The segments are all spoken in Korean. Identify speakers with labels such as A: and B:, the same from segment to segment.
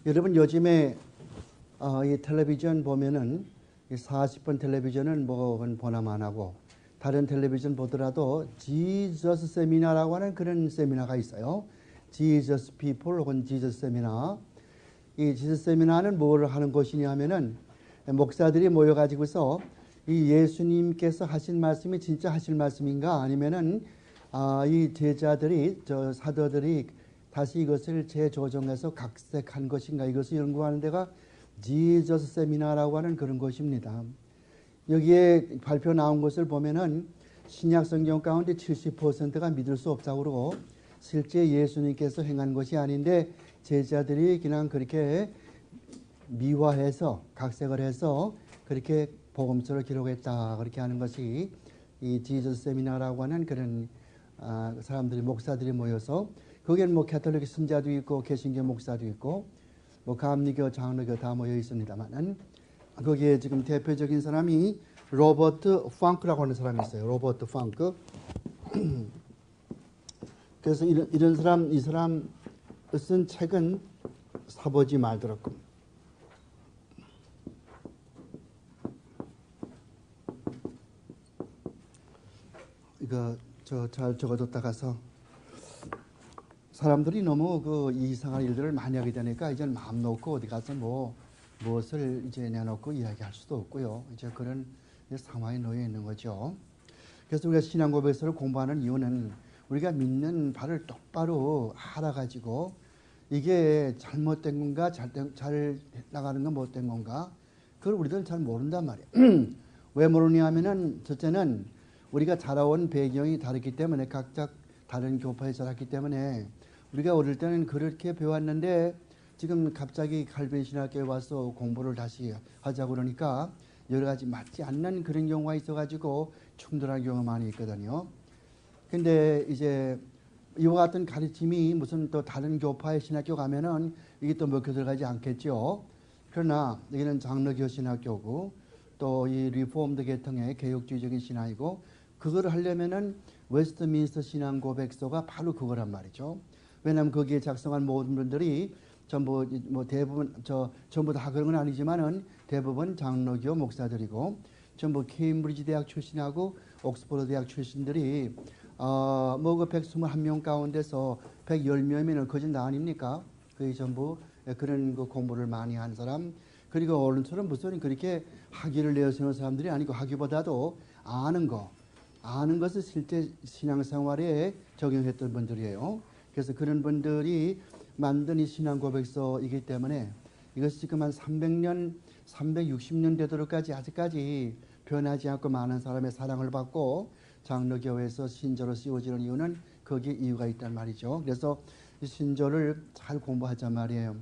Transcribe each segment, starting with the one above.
A: 여러분 요즘에 이 텔레비전 보면은 이 40분 텔레비전은 뭐 보나만 하고 다른 텔레비전 보더라도 지저스 세미나라고 하는 그런 세미나가 있어요. 지저스 피플 혹은 지저스 세미나. 이 지저스 세미나는 뭘 하는 곳이냐 하면은 목사들이 모여가지고서 이 예수님께서 하신 말씀이 진짜 하실 말씀인가 아니면은 이 제자들이 저 사도들이 다시 이것을 재조정해서 각색한 것인가 이것을 연구하는 데가 지저스 세미나라고 하는 그런 것입니다. 여기에 발표 나온 것을 보면은 신약 성경 가운데 70%가 믿을 수 없다고 그러고 실제 예수님께서 행한 것이 아닌데 제자들이 그냥 그렇게 미화해서 각색을 해서 그렇게 복음서를 기록했다 그렇게 하는 것이 이 지저스 세미나라고 하는 그런 사람들이 목사들이 모여서 거기에는 뭐 가톨릭 신자도 있고 개신교 목사도 있고 뭐 감리교 장로교 다 모여 있습니다만은 거기에 지금 대표적인 사람이 로버트 펑크라고 하는 사람이 있어요. 로버트 펑크. 그래서 이런 사람 이 사람 쓴 책은 사보지 말더라고. 이거 저 잘 적어뒀다가서 사람들이 너무 그 이상한 일들을 많이 하게 되니까 이제 마음 놓고 어디 가서 뭐 무엇을 이제 내놓고 이야기할 수도 없고요. 이제 그런 상황에 놓여 있는 거죠. 그래서 우리가 신앙 고백서를 공부하는 이유는 우리가 믿는 바를 똑바로 알아가지고 이게 잘못된 건가 잘 나가는 건 못된 건가 그걸 우리들은 잘 모른단 말이에요. 왜 모르냐 하면은 첫째는 우리가 자라온 배경이 다르기 때문에 각자 다른 교파에 자랐기 때문에 우리가 어릴 때는 그렇게 배웠는데 지금 갑자기 칼빈 신학교에 와서 공부를 다시 하자고 그러니까 여러 가지 맞지 않는 그런 경우가 있어가지고 충돌하는 경우가 많이 있거든요. 근데 이제 이와 같은 가르침이 무슨 또 다른 교파의 신학교 가면은 이게 또 먹혀 들어가지 않겠죠. 그러나 여기는 장로교 신학교고 또 이 리포엄드 계통의 개혁주의적인 신학이고 그걸 하려면은 웨스트민스터 신앙 고백서가 바로 그거란 말이죠. 왜냐하면 거기에 작성한 모든 분들이 전부 뭐 대부분 전부 다 그런 건 아니지만은 대부분 장로교 목사들이고 전부 케임브리지 대학 출신하고 옥스퍼드 대학 출신들이 뭐 그 121명 가운데서 110명이면 거진 다 아닙니까? 거의 전부 그런 그 공부를 많이 한 사람 그리고 어른처럼 무슨 그렇게 학위를 내세우는 사람들이 아니고 학위보다도 아는 것을 실제 신앙생활에 적용했던 분들이에요. 그래서 그런 분들이 만든 이 신앙 고백서이기 때문에 이것이 지금 한 300년, 360년 되도록까지 아직까지 변하지 않고 많은 사람의 사랑을 받고 장로교회에서 신조로 씌워지는 이유는 거기에 이유가 있단 말이죠. 그래서 이 신조를 잘 공부하자 말이에요.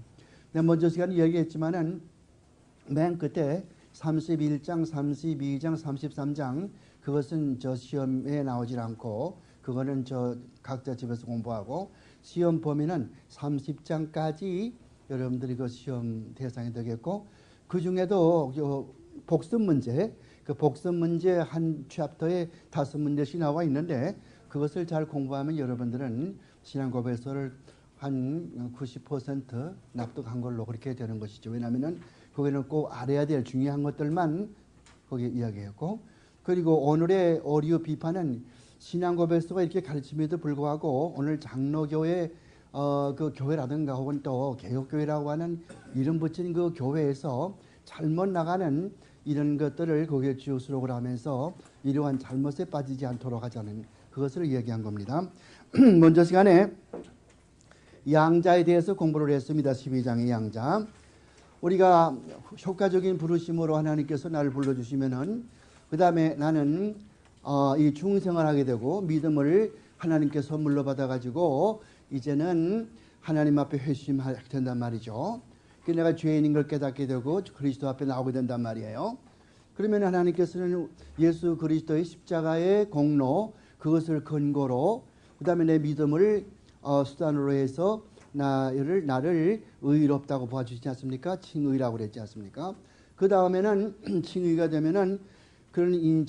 A: 내가 먼저 시간에 얘기했지만은 맨 끝에 31장, 32장, 33장 그것은 저 시험에 나오질 않고 그거는 저 각자 집에서 공부하고 시험 범위는 30장까지 여러분들이 그 시험 대상이 되겠고 그 중에도 복습 문제 그 복습 문제 한 챕터에 5문제씩 나와 있는데 그것을 잘 공부하면 여러분들은 신앙 고백서를 한 90% 납득한 걸로 그렇게 되는 것이죠. 왜냐하면은 거기는 꼭 알아야 될 중요한 것들만 거기에 이야기했고 그리고 오늘의 오류 비판은 신앙 고백서가 이렇게 가르침에도 불구하고 오늘 장로교회 그 교회라든가 혹은 또 개혁교회라고 하는 이름 붙인 그 교회에서 잘못 나가는 이런 것들을 거기에 주요 수록을 하면서 이러한 잘못에 빠지지 않도록 하자는 그것을 이야기한 겁니다. 먼저 시간에 양자에 대해서 공부를 했습니다. 12장의 양자. 우리가 효과적인 부르심으로 하나님께서 나를 불러주시면은 그 다음에 나는 이 중생을 하게 되고 믿음을 하나님께 선물로 받아가지고 이제는 하나님 앞에 회심하게 된단 말이죠. 내가 죄인인 걸 깨닫게 되고 그리스도 앞에 나오게 된단 말이에요. 그러면 하나님께서는 예수 그리스도의 십자가의 공로 그것을 근거로 그 다음에 내 믿음을 수단으로 해서 나를 의롭다고 봐주시지 않습니까? 칭의라고 그랬지 않습니까? 그 다음에는 칭의가 되면은 그런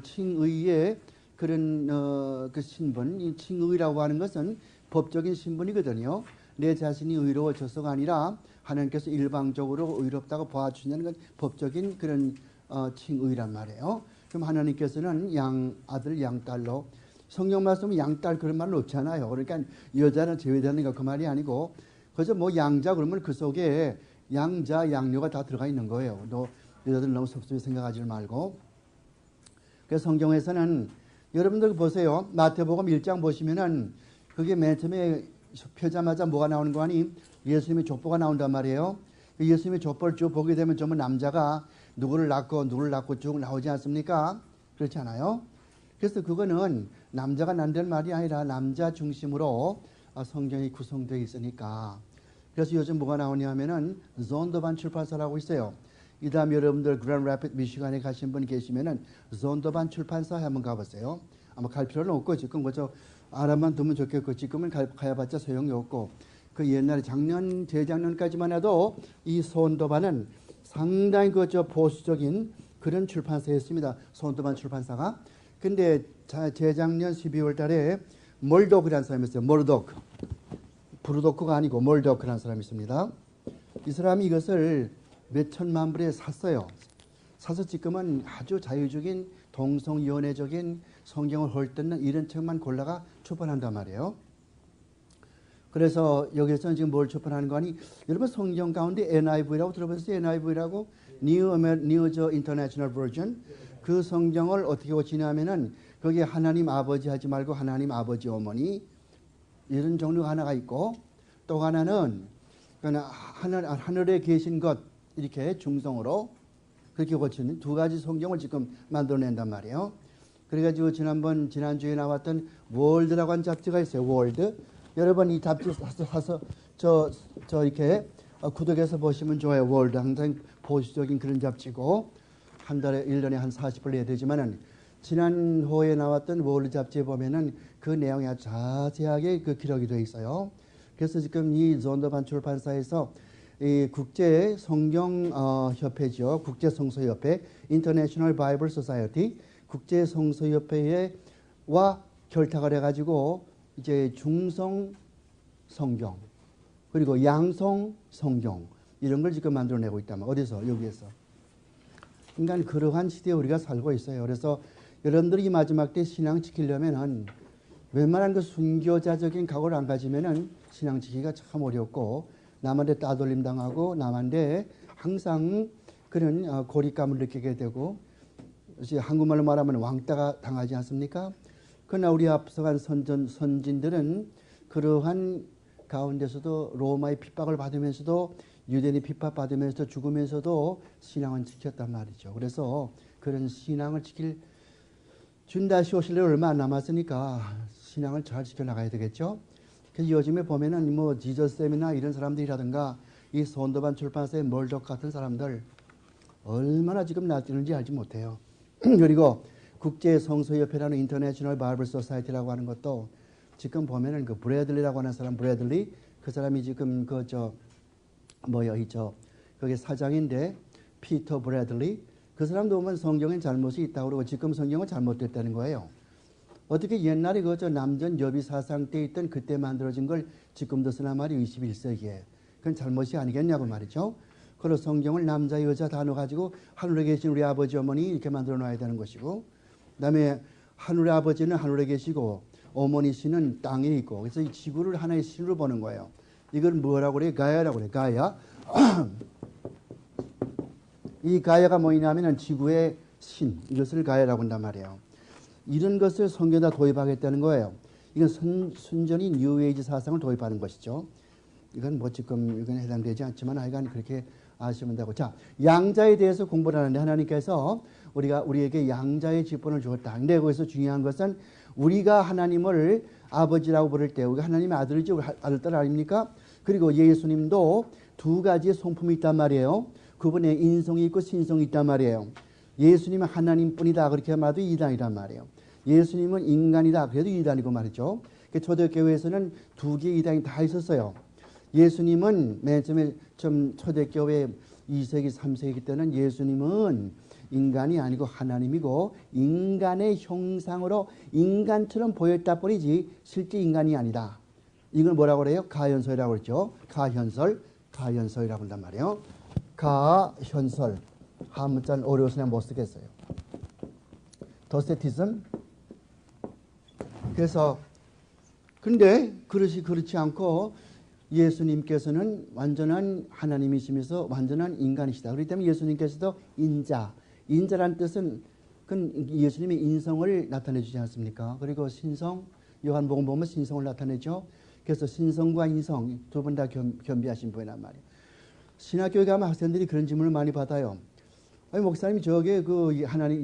A: 칭의의 그런 그 신분, 이 칭의라고 하는 것은 법적인 신분이거든요. 내 자신이 의로워져서가 아니라 하나님께서 일방적으로 의롭다고 봐주시는 건 법적인 그런 칭의란 말이에요. 그럼 하나님께서는 양아들 양딸로 성경 말씀은 양딸 그런 말은 없잖아요. 그러니까 여자는 제외되는 거 그 말이 아니고 그래서 뭐 양자 그러면 그 속에 양자 양녀가 다 들어가 있는 거예요. 너 여자들 너무 섭섭히 생각하지 말고. 그래서 성경에서는 여러분들 보세요. 마태복음 1장 보시면은 그게 맨 처음에 펴자마자 뭐가 나오는 거 아니? 예수님의 족보가 나온단 말이에요. 예수님의 족보를 쭉 보게 되면 전부 남자가 누구를 낳고 쭉 나오지 않습니까? 그렇지 않아요? 그래서 그거는 남자가 난다는 말이 아니라 남자 중심으로 성경이 구성되어 있으니까. 그래서 요즘 뭐가 나오냐면은 존더반 출판사라고 있어요. 이 다음 여러분들 그랜드 래피드 미시간에 가신 분 계시면은 존더반 출판사에 한번 가보세요. 아마 갈 필요는 없고 지금 그저 알아만 두면 좋겠고 지금은 가야봤자 소용이 없고 그 옛날에 작년 재작년까지만 해도 이 존더반은 상당히 그저 보수적인 그런 출판사였습니다. 존더반 출판사가. 근데 재작년 12월 달에 몰도크라는 사람이 있어요. 몰도크. 브루도크가 아니고 몰도크라는 사람이 있습니다. 이 사람이 이것을 몇 천만 불에 샀어요. 사서 지금은 아주 자유적인 동성연애적인 성경을 헐뜯는 이런 책만 골라가 출판한단 말이에요. 그래서 여기서 지금 뭘 출판하는 거 아니? 여러분 성경 가운데 NIV라고 들어보셨어요? NIV라고? New International Version. 그 성경을 어떻게 고치냐면은 거기에 하나님 아버지 하지 말고 하나님 아버지 어머니 이런 종류가 하나가 있고 또 하나는 하늘에 계신 것 이렇게 중성으로 그렇게 고치는 두 가지 성경을 지금 만들어낸단 말이에요. 그래가지고 지난주에 나왔던 월드라고 하는 잡지가 있어요. 월드. 여러분 이 잡지 사서 이렇게 구독해서 보시면 좋아요. 월드. 항상 보수적인 그런 잡지고 한 달에 1년에 한 40불 내야 되지만은 지난호에 나왔던 월드 잡지에 보면은 그 내용이 아주 자세하게 그 기록이 되어 있어요. 그래서 지금 이 존더반 출판사에서 이 국제 성경 협회죠. 국제 성서 협회, International Bible Society, 국제 성서 협회와 결탁을 해가지고 이제 중성 성경 그리고 양성 성경 이런 걸 지금 만들어내고 있다면 어디서 여기에서. 그러니까 그러한 시대에 우리가 살고 있어요. 그래서 여러분들이 마지막 때 신앙 지키려면은 웬만한 그 순교자적인 각오를 안 가지면은 신앙 지키기가 참 어렵고 남한테 따돌림 당하고 남한테 항상 그런 고립감을 느끼게 되고 한국말로 말하면 왕따가 당하지 않습니까? 그러나 우리 앞서간 선진들은 그러한 가운데서도 로마의 핍박을 받으면서도 유대인의 핍박받으면서도 죽으면서도 신앙은 지켰단 말이죠. 그래서 그런 신앙을 준다시 오실 날 얼마 안 남았으니까 신앙을 잘 지켜나가야 되겠죠. 그래서 요즘에 보면은 뭐 지저쌤이나 이런 사람들이라든가 이 손도반 출판사의 멀덕 같은 사람들 얼마나 지금 날뛰는지 알지 못해요. 그리고 국제 성서협회라는 인터내셔널 바이블 소사이티라고 하는 것도 지금 보면은 그 브래들리라고 하는 사람 브래들리 그 사람이 지금 그게 사장인데 피터 브래들리 그 사람도 보면 성경엔 잘못이 있다고 그러고 지금 성경은 잘못됐다는 거예요. 어떻게 옛날에 남전 여비 사상 때 있던 그때 만들어진 걸 지금도 쓰나 말이 21세기에 그건 잘못이 아니겠냐고 말이죠. 그래서 성경을 남자 여자 단어 가지고 하늘에 계신 우리 아버지 어머니 이렇게 만들어 놔야 되는 것이고 그다음에 하늘의 아버지는 하늘에 계시고 어머니 씨는 땅에 있고 그래서 이 지구를 하나의 신으로 보는 거예요. 이걸 뭐라고 그래요? 가야라고 그래요. 가야. 이 가야가 뭐냐면은 지구의 신 이것을 가야라고 한단 말이에요. 이런 것을 성경에다 도입하겠다는 거예요. 이건 순전히 뉴에이지 사상을 도입하는 것이죠. 이건 이건 해당되지 않지만 하여간 그렇게 아시면 되고. 자, 양자에 대해서 공부를 하는데 하나님께서 우리에게 양자의 직분을 주었다. 근데 거기서 중요한 것은 우리가 하나님을 아버지라고 부를 때 우리가 하나님의 아들이죠. 아들딸 아닙니까? 그리고 예수님도 두 가지의 성품이 있단 말이에요. 그분의 인성이 있고 신성이 있단 말이에요. 예수님은 하나님뿐이다. 그렇게 말해도 이단이란 말이에요. 예수님은 인간이다. 그래도 이단이고 말이죠. 초대교회에서는 두 개의 이단이 다 있었어요. 예수님은 맨 처음에 초대교회 2세기, 3세기 때는 예수님은 인간이 아니고 하나님이고 인간의 형상으로 인간처럼 보였다 뿐이지 실제 인간이 아니다. 이걸 뭐라고 그래요? 가현설이라고 그랬죠. 가현설. 가현설이라고 한단 말이에요. 가현설. 한문자는 어려워서 그냥 못 쓰겠어요. 더세티즘. 그래서 근데 그렇지 않고 예수님께서는 완전한 하나님이시면서 완전한 인간이시다. 그렇기 때문에 예수님께서도 인자란 뜻은 예수님의 인성을 나타내 주지 않습니까? 그리고 신성, 요한복음 보면 신성을 나타내죠. 그래서 신성과 인성 두 분 다 겸비하신 분이란 말이에요. 신학교에 가면 학생들이 그런 질문을 많이 받아요. 아니, 목사님, 저게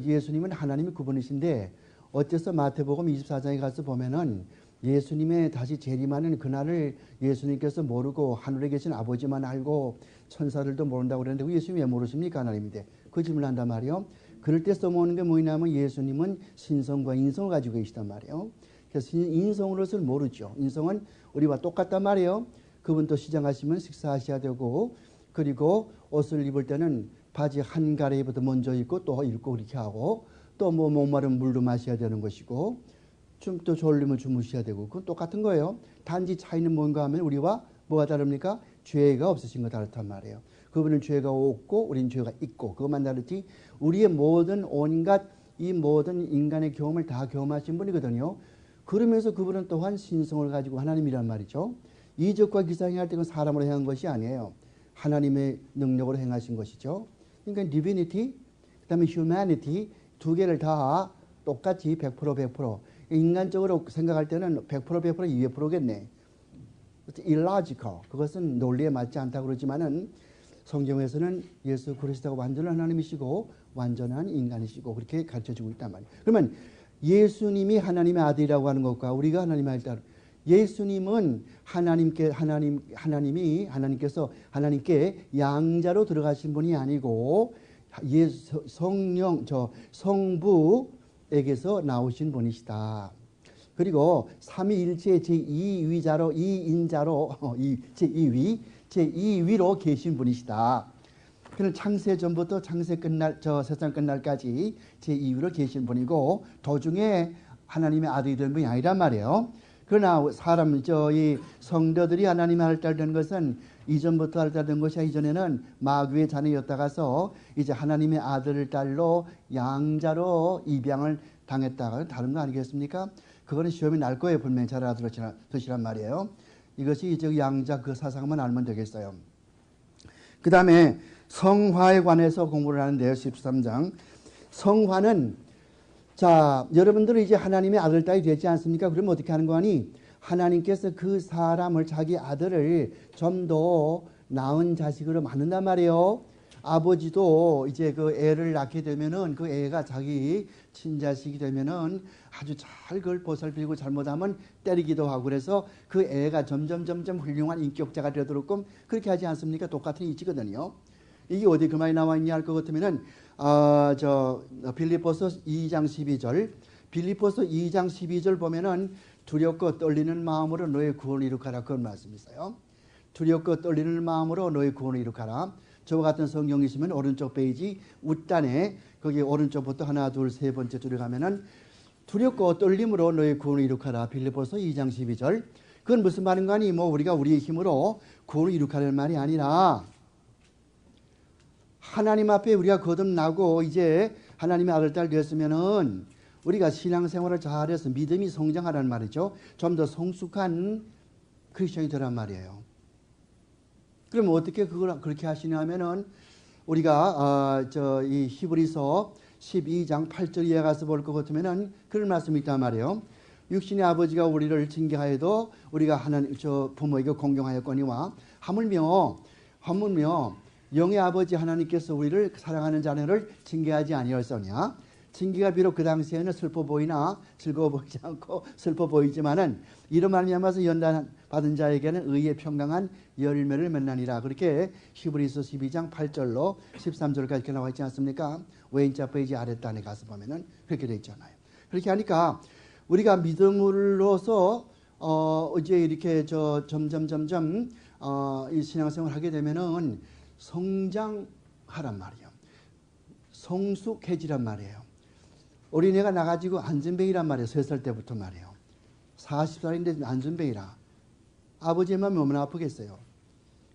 A: 예수님은 하나님의 구분이신데 어째서 마태복음 24장에 가서 보면은 예수님의 다시 재림하는 그날을 예수님께서 모르고 하늘에 계신 아버지만 알고 천사들도 모른다고 그러는데 예수님이 왜 모르십니까? 하나님인데. 그 질문을 한단 말이에요. 그럴 때 써먹는 게 뭐냐면 예수님은 신성과 인성을 가지고 계시단 말이에요. 그래서 인성으로서는 모르죠. 인성은 우리와 똑같단 말이에요. 그분도 시장 가시면 식사하셔야 되고 그리고 옷을 입을 때는 바지 한 가래부터 먼저 입고 또 입고 그렇게 하고 또 뭐 목마르면 물도 마셔야 되는 것이고 또 졸리면 주무셔야 되고 그건 똑같은 거예요. 단지 차이는 뭔가 하면 우리와 뭐가 다릅니까? 죄가 없으신 거 다르단 말이에요. 그분은 죄가 없고 우리는 죄가 있고 그것만 다르지 우리의 모든 온갖 이 모든 인간의 경험을 다 경험하신 분이거든요. 그러면서 그분은 또한 신성을 가지고 하나님이란 말이죠. 이적과 기사를 할 때 그건 사람으로 행한 것이 아니에요. 하나님의 능력으로 행하신 것이죠. 그러니까 divinity, 그 다음에 humanity 두 개를 다 똑같이 100% 인간적으로 생각할 때는 100% 200%겠네. illogical. 그것은 논리에 맞지 않다고 그러지만은 성경에서는 예수 그리스도가 완전한 하나님이시고 완전한 인간이시고 그렇게 가르쳐주고 있단 말이에요. 그러면 예수님이 하나님의 아들이라고 하는 것과 우리가 하나님의 아들, 예수님은 하나님께서 하나님께 양자로 들어가신 분이 아니고 성부에게서 나오신 분이시다. 그리고 삼위일체 제2위자로 제2위로 계신 분이시다. 그는 창세 전부터 창세 끝날 세상 끝날까지 제2위로 계신 분이고 도중에 하나님의 아들이 된 분이 아니란 말이에요. 그러나 이 성도들이 하나님의 아들 된 것은 이전부터 아들 된 것이 이전에는 마귀의 자녀였다가서 이제 하나님의 아들 딸로 양자로 입양을 당했다가 다른 거 아니겠습니까? 그거는 시험이 날 거예요. 분명히 잘 알아두시란 말이에요. 이것이 이제 양자 그 사상만 알면 되겠어요. 그 다음에 성화에 관해서 공부를 하는데요. 13장. 성화는 자, 여러분들은 이제 하나님의 아들 딸이 되지 않습니까? 그러면 어떻게 하는 거 아니? 하나님께서 그 사람을 자기 아들을 좀 더 나은 자식으로 만든단 말이에요. 아버지도 이제 그 애를 낳게 되면은 그 애가 자기 친자식이 되면은 아주 잘 그걸 보살피고 잘못하면 때리기도 하고 그래서 그 애가 점점 훌륭한 인격자가 되도록 그렇게 하지 않습니까? 똑같은 이치거든요. 이게 어디 그 말이 나와 있냐 할 것 같으면은 빌립보서 2장 12절 빌립보서 2장 12절 보면은 두렵고 떨리는 마음으로 너의 구원을 이룩하라 그런 말씀이 있어요. 두렵고 떨리는 마음으로 너의 구원을 이룩하라. 저와 같은 성경이시면 오른쪽 페이지 우단에 거기 오른쪽부터 하나 둘 세 번째 줄에 가면은 두렵고 떨림으로 너의 구원을 이룩하라. 빌립보서 2장 12절. 그건 무슨 말인가 하니 뭐 우리가 우리의 힘으로 구원을 이룩하려는 말이 아니라 하나님 앞에 우리가 거듭나고 이제 하나님의 아들 딸 되었으면은 우리가 신앙생활을 잘해서 믿음이 성장하라는 말이죠. 좀 더 성숙한 크리스천이 되란 말이에요. 그럼 어떻게 그걸 그렇게 하시냐 하면은 우리가 이 히브리서 12장 8절 이하에 가서 볼 것 같으면은 그런 말씀이 있단 말이에요. 육신의 아버지가 우리를 징계하여도 우리가 부모에게 공경하였거니와 하물며 영의 아버지 하나님께서 우리를 사랑하는 자녀를 징계하지 아니하였으냐. 징계가 비록 그 당시에는 슬퍼 보이나 즐거워 보이지 않고 슬퍼 보이지만은 이로 말미암아서 연단 받은 자에게는 의의 평강한 열매를 맺나니라. 그렇게 히브리서 12장 8절로 13절까지 이렇게 나와 있지 않습니까? 왼쪽 페이지 아랫단에 가서 보면은 그렇게 되어 있잖아요. 그렇게 하니까 우리가 믿음으로서 이제 이렇게 점점 이 신앙생활을 하게 되면은 성장하란 말이에요. 성숙해지란 말이에요. 어린애가 나가지고 안전뱅이란 말이에요. 3살 때부터 말이에요. 40살인데 안전뱅이라. 아버지만 얼마나 아프겠어요.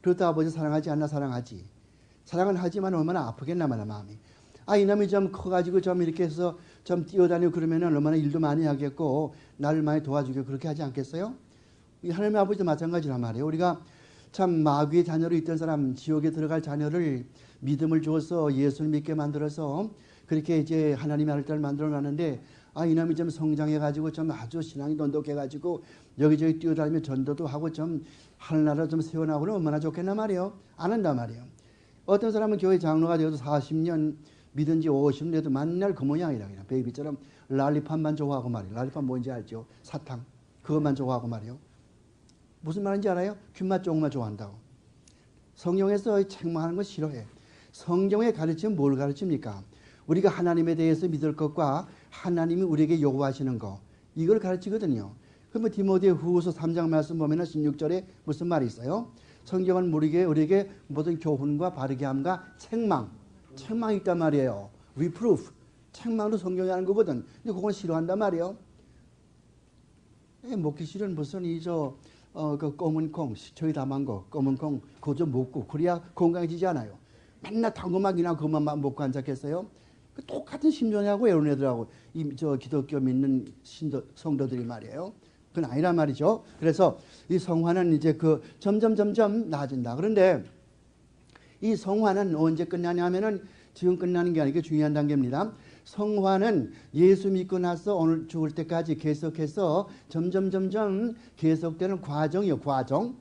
A: 그렇다 아버지 사랑하지 않나? 사랑하지. 사랑은 하지만 얼마나 아프겠나마나 마음이. 이놈이 좀 커가지고 좀 이렇게 해서 좀 뛰어다니고 그러면은 얼마나 일도 많이 하겠고 나를 많이 도와주고 그렇게 하지 않겠어요? 이 하나님의 아버지도 마찬가지란 말이에요. 우리가 참 마귀의 자녀로 있던 사람, 지옥에 들어갈 자녀를 믿음을 줘서 예수를 믿게 만들어서 그렇게 이제 하나님의 아들을 만들어 놨는데 이놈이 좀 성장해가지고 좀 아주 신앙이 돈독해가지고 여기저기 뛰어다니며 전도도 하고 좀 하늘나라 좀 세워나오면 얼마나 좋겠나 말이에요. 안 한단 말이에요. 어떤 사람은 교회 장로가 되어도 40년 믿은 지 50년 돼도 맨날 그 모양이라 그냥 베이비처럼 랄리팝만 좋아하고 말이에요. 랄리팝 뭔지 알죠? 사탕. 그것만 좋아하고 말이에요. 무슨 말인지 알아요? 균맛 쪽만 좋아한다고. 성경에서 책망하는 거 싫어해. 성경의 가르침은 뭘 가르칩니까? 우리가 하나님에 대해서 믿을 것과 하나님이 우리에게 요구하시는 거 이걸 가르치거든요. 그러면 디모데 후서 3장 말씀 보면 16절에 무슨 말이 있어요? 성경은 우리에게 모든 교훈과 바르게 함과 책망이 있단 말이에요. reproof. 책망도 성경이 하는 거거든. 근데 그건 싫어한단 말이에요. 먹기 싫은 무슨 그 검은 콩, 저희 담은 거, 검은 콩, 그거 좀 먹고, 그래야 건강해지지 않아요. 맨날 당근막이나 그것만 먹고 앉았겠어요? 똑같은 심정하고 이런 애들하고, 기독교 믿는 성도들이 말이에요. 그건 아니란 말이죠. 그래서 이 성화는 이제 점점 나아진다. 그런데 이 성화는 언제 끝나냐 하면은 지금 끝나는 게 아니고 중요한 단계입니다. 성화는 예수 믿고 나서 오늘 죽을 때까지 계속해서 점점 계속되는 과정이요. 과정.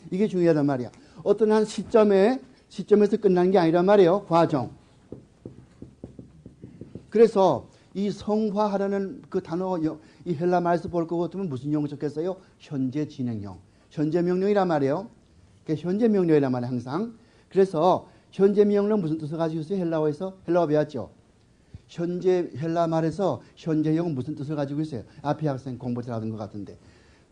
A: 이게 중요하단 말이야. 어떤 한 시점에서 끝나는 게 아니란 말이에요. 과정. 그래서 이 성화하라는 그 단어, 이 헬라 말에서 볼 것 같으면 무슨 용어 적겠어요? 현재 진행형. 현재 명령이란 말이에요. 현재 명령이란 말이에요. 항상. 그래서 현재 명령 무슨 뜻을 가지고 있어요? 헬라어 배웠죠? 현재 헬라 말에서 현재형은 무슨 뜻을 가지고 있어요? 앞에 학생 공부 잘하는 것 같은데.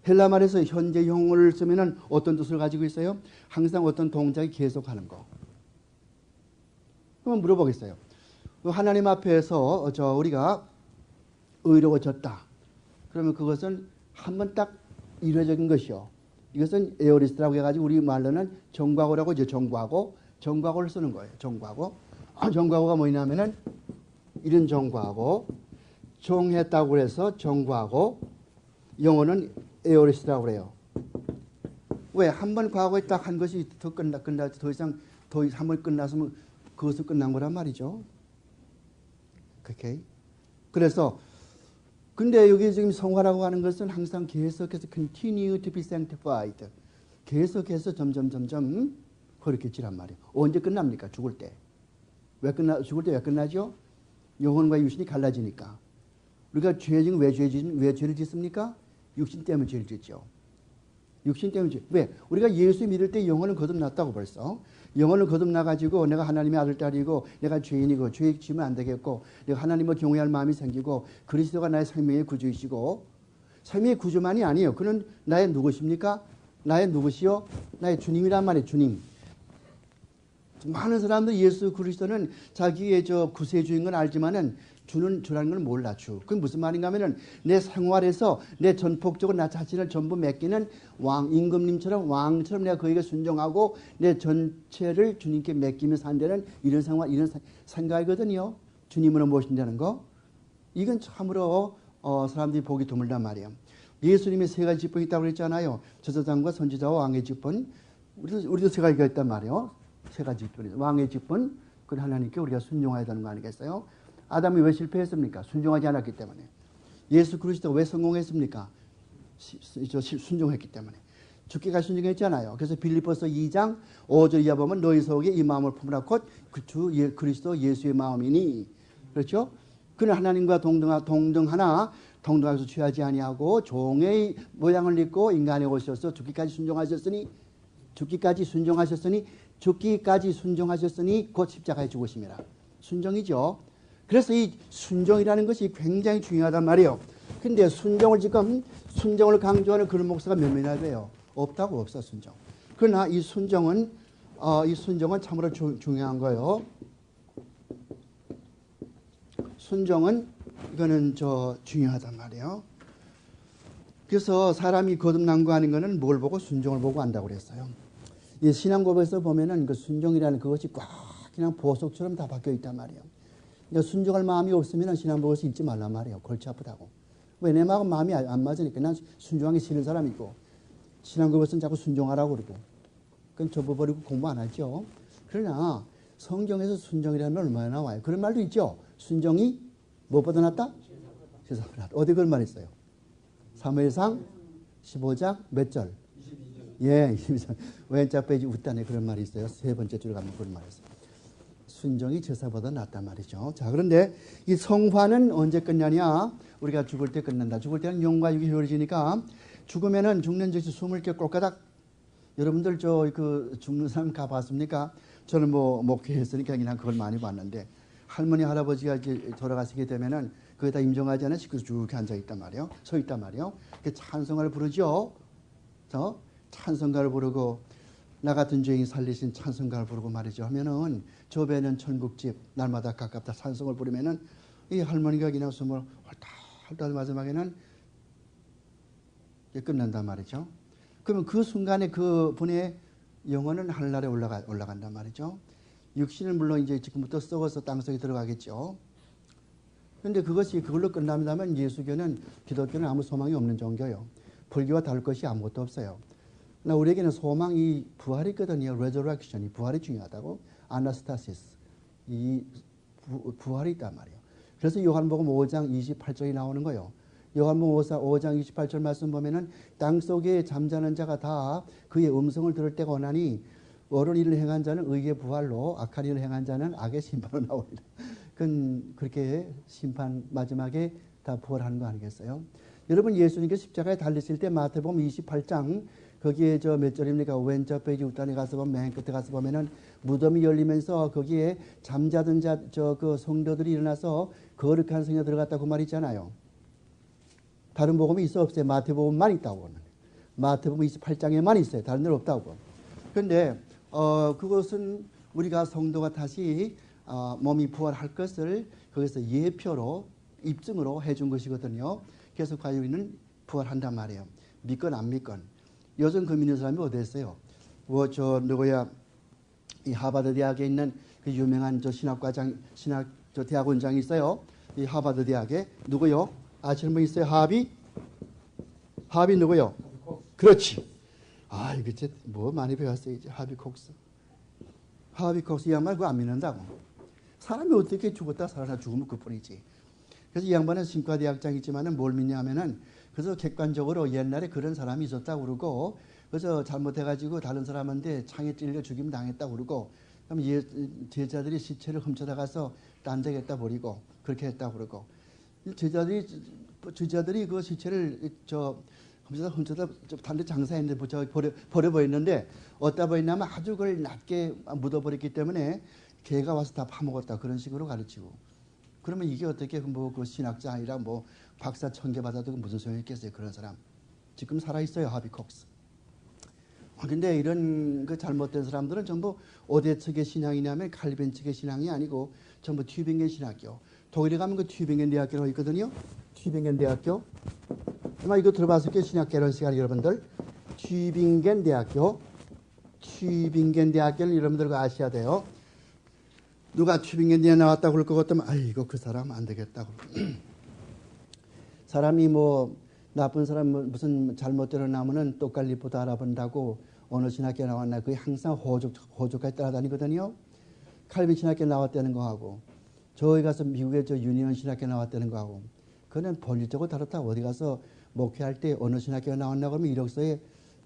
A: 헬라 말에서 현재형을 쓰면은 어떤 뜻을 가지고 있어요? 항상 어떤 동작이 계속하는 거. 그러면 물어보겠어요. 하나님 앞에서 우리가 의로워졌다. 그러면 그것은 한번 딱 이례적인 것이요. 이것은 에어리스트라고 해가지고 우리 말로는 정과고라고 이제 정과고를 쓰는 거예요. 정과고가 뭐냐면은 이런 정과고, 정했다고 해서 정과고, 영어는 에어리스트라고 그래요. 왜? 한 번 과거에 딱 한 것이 더 이상 한 번 끝났으면 그것은 끝난 거란 말이죠. 오케이? 그래서 근데 여기 지금 성화라고 하는 것은 항상 계속해서 continue to be sanctified. 계속해서 점점 거룩해지란 말이에요. 언제 끝납니까? 죽을 때. 죽을 때 왜 끝나죠? 영혼과 육신이 갈라지니까. 우리가 왜 죄를 짓습니까? 육신 때문에 죄를 짓죠. 육신 때문에 왜? 우리가 예수 믿을 때 영혼을 거듭났다고 벌써. 영혼을 거듭나가지고 내가 하나님의 아들, 딸이고 내가 죄인이고 죄 지으면 안 되겠고 내가 하나님을 경외할 마음이 생기고 그리스도가 나의 생명의 구주이시고 생명의 구주만이 아니에요. 그는 나의 누구십니까? 나의 누구시요? 나의 주님이란 말이에요. 주님. 많은 사람들 예수 그리스도는 자기의 구세주인 건 알지만은 주라는 걸 몰라. 그게 무슨 말인가 하면은 내 생활에서 내 전폭적으로 나 자신을 전부 맡기는 임금님처럼 왕처럼 내가 그에게 순종하고 내 전체를 주님께 맡기며 산다는 이런 생각이거든요. 주님으로 모신다는 거. 이건 참으로 사람들이 보기 드물단 말이에요. 예수님의 세 가지 직분이 있다고 그랬잖아요. 제사장과 선지자와 왕의 직분. 우리도 세 가지가 있단 말이에요. 세 가지 직분이. 왕의 직분, 그건 하나님께 우리가 순종해야 되는 거 아니겠어요? 아담이 왜 실패했습니까? 순종하지 않았기 때문에. 예수 그리스도가 왜 성공했습니까? 순종했기 때문에. 죽기까지 순종했잖아요. 그래서 빌립보서 2장 5절 이하 보면 너희 속에 이 마음을 품으라 곧 그리스도 예수의 마음이니. 그렇죠? 그는 하나님과 동등하나 동등하게서 취하지 아니하고 종의 모양을 입고 인간에 오셔서 죽기까지 순종하셨으니 곧 십자가에 죽으심이라. 순종이죠. 그래서 이 순종이라는 것이 굉장히 중요하단 말이에요. 근데 순종을 강조하는 그런 목사가 몇 명이나 돼요? 없어, 순종. 그러나 이 순종은 참으로 중요한 거예요. 순종은 이거는 중요하단 말이에요. 그래서 사람이 거듭난 거 하는 거는 뭘 보고 순종을 보고 한다고 그랬어요. 이 신앙고백에서 보면은 그 순종이라는 그것이 꽉 그냥 보석처럼 다 박혀 있단 말이에요. 그러니까 순종할 마음이 없으면 신앙고백에서 읽지 말란 말이에요. 골치 아프다고. 왜 내 마음이 안 맞으니까 난 순종하기 싫은 사람이고 신앙고백에서는 자꾸 순종하라고 그러고 그건 접어버리고 공부 안 하죠. 그러나 성경에서 순종이라는 얼마나 나와요. 그런 말도 있죠. 순종이 무엇보다 낫다? 제사보다 낫다. 어디 그런 말 있어요? 사무엘상 15장 몇 절? 22절. 예, 22절. 왼쪽 페이지 웃다네 그런 말이 있어요. 세 번째 줄 가면 그런 말이 있어요. 순종이 제사보다 낫단 말이죠. 자, 그런데 이 성화는 언제 끝나냐? 우리가 죽을 때 끝난다. 죽을 때는 영과 육이 헤어지니까 죽으면은 죽는 즉시 숨을 게 꼴까닥. 여러분들 죽는 사람 가봤습니까? 저는 목회했으니까 그냥 그걸 많이 봤는데 할머니 할아버지가 이제 돌아가시게 되면은 거기다 임종하지 않은 식구 쭉 앉아 있단 말이에요. 서 있단 말이에요. 찬송가를 부르죠. 찬송가를 부르고 나 같은 죄인 살리신 찬송가를 부르고 말이죠. 하면은 저 배는 천국집 날마다 가깝다 찬송을 부르면은 이 할머니가 그냥 숨을 헐떡헐떡 마지막에는 끝난단 말이죠. 그러면 그 순간에 그 분의 영혼은 하늘나라에 올라간단 말이죠. 육신은 물론 이제 지금부터 썩어서 땅속에 들어가겠죠. 그런데 그걸로 끝난다면 예수교는 기독교는 아무 소망이 없는 종교예요. 불교와 다를 것이 아무것도 없어요. 그러나 우리에게는 소망이 부활이 있거든요. resurrection이 부활이 중요하다고. 아나스타시스 이 부활이 있단 말이에요. 그래서 요한복음 5장 28절이 나오는 거예요. 요한복음 5장 28절 말씀 보면은 땅속에 잠자는 자가 다 그의 음성을 들을 때가 오나니 옳은 일을 행한 자는 의의 부활로 악한 일을 행한 자는 악의 심판으로 나옵니다. 그렇게 심판 마지막에 다 부활하는 거 아니겠어요? 여러분 예수님께서 십자가에 달리실 때 마태복음 28장 거기에 몇 절입니까? 왼쪽 페이지 우단에 가서 보면 맨 끝에 가서 보면은 무덤이 열리면서 거기에 잠자던 그 성도들이 일어나서 거룩한 성에 들어갔다고 그 말 있잖아요. 다른 복음이 있어 없어요? 마태복음만 있다고. 마태복음 28장에만 있어요. 다른 데는 없다고. 그런데 그것은 우리가 성도가 다시 몸이 부활할 것을 거기서 예표로 입증으로 해준 것이거든요. 그래서 과연 우리는 부활한단 말이에요. 믿건 안 믿건. 요즘 그 믿는 사람이 어디 있어요? 이 하버드 대학에 있는 그 유명한 대학원장이 있어요. 이 하버드 대학에 누구요? 아시는 분 있어요? 하비 누구요? 그렇지. 이거 많이 배웠어요. 이제 하비 콕스 이 양반 그거 안 믿는다고. 사람이 어떻게 죽었다 살아나 죽으면 그뿐이지. 그래서 이 양반은 신과대학장이지만은 뭘 믿냐 하면은 그래서 객관적으로 옛날에 그런 사람이 있었다고 그러고 그래서 잘못해가지고 다른 사람한테 창에 찔려 죽임 당했다고 그러고 그럼 제자들이 시체를 훔쳐다가서 딴 데 갖다 버리고 그렇게 했다고 그러고 제자들이 그 시체를 훔쳐다 다른 데 장사했는데 버려버렸는데 어디다 버렸냐면 아주 그걸 낮게 묻어버렸기 때문에 개가 와서 다 파먹었다 그런 식으로 가르치고 그러면 이게 어떻게 그 신학자 아니라 박사 천개 받아도 무슨 소용이 있겠어요. 그런 사람 지금 살아있어요. 하비 콕스. 근데 이런 그 잘못된 사람들은 전부 어디 측의 신앙이냐면 칼빈 측의 신앙이 아니고 전부 튜빙겐 신학교. 독일에 가면 그 튜빙겐 대학교가 있거든요. 튜빙겐 대학교. 아마 이거 들어봤을 게 신학 개론 시간 여러분들. 튜빙겐 대학교는 여러분들 아셔야 돼요. 누가 튜빙겐 대학에 나왔다고 그럴 것 같으면 이거 그 사람 안 되겠다고. 사람이 나쁜 사람 무슨 잘못대로 나오면은 똑갈리보다 알아본다고 어느 신학교 나왔나 그게 항상 호족까지 따라다니거든요. 칼빈 신학교 나왔다는 거하고 저희 가서 미국에 유니언 신학교 나왔다는 거하고 그거는 본질적으로 다르다. 어디 가서 목회할 때 어느 신학교가 나왔나 그러면 이력서에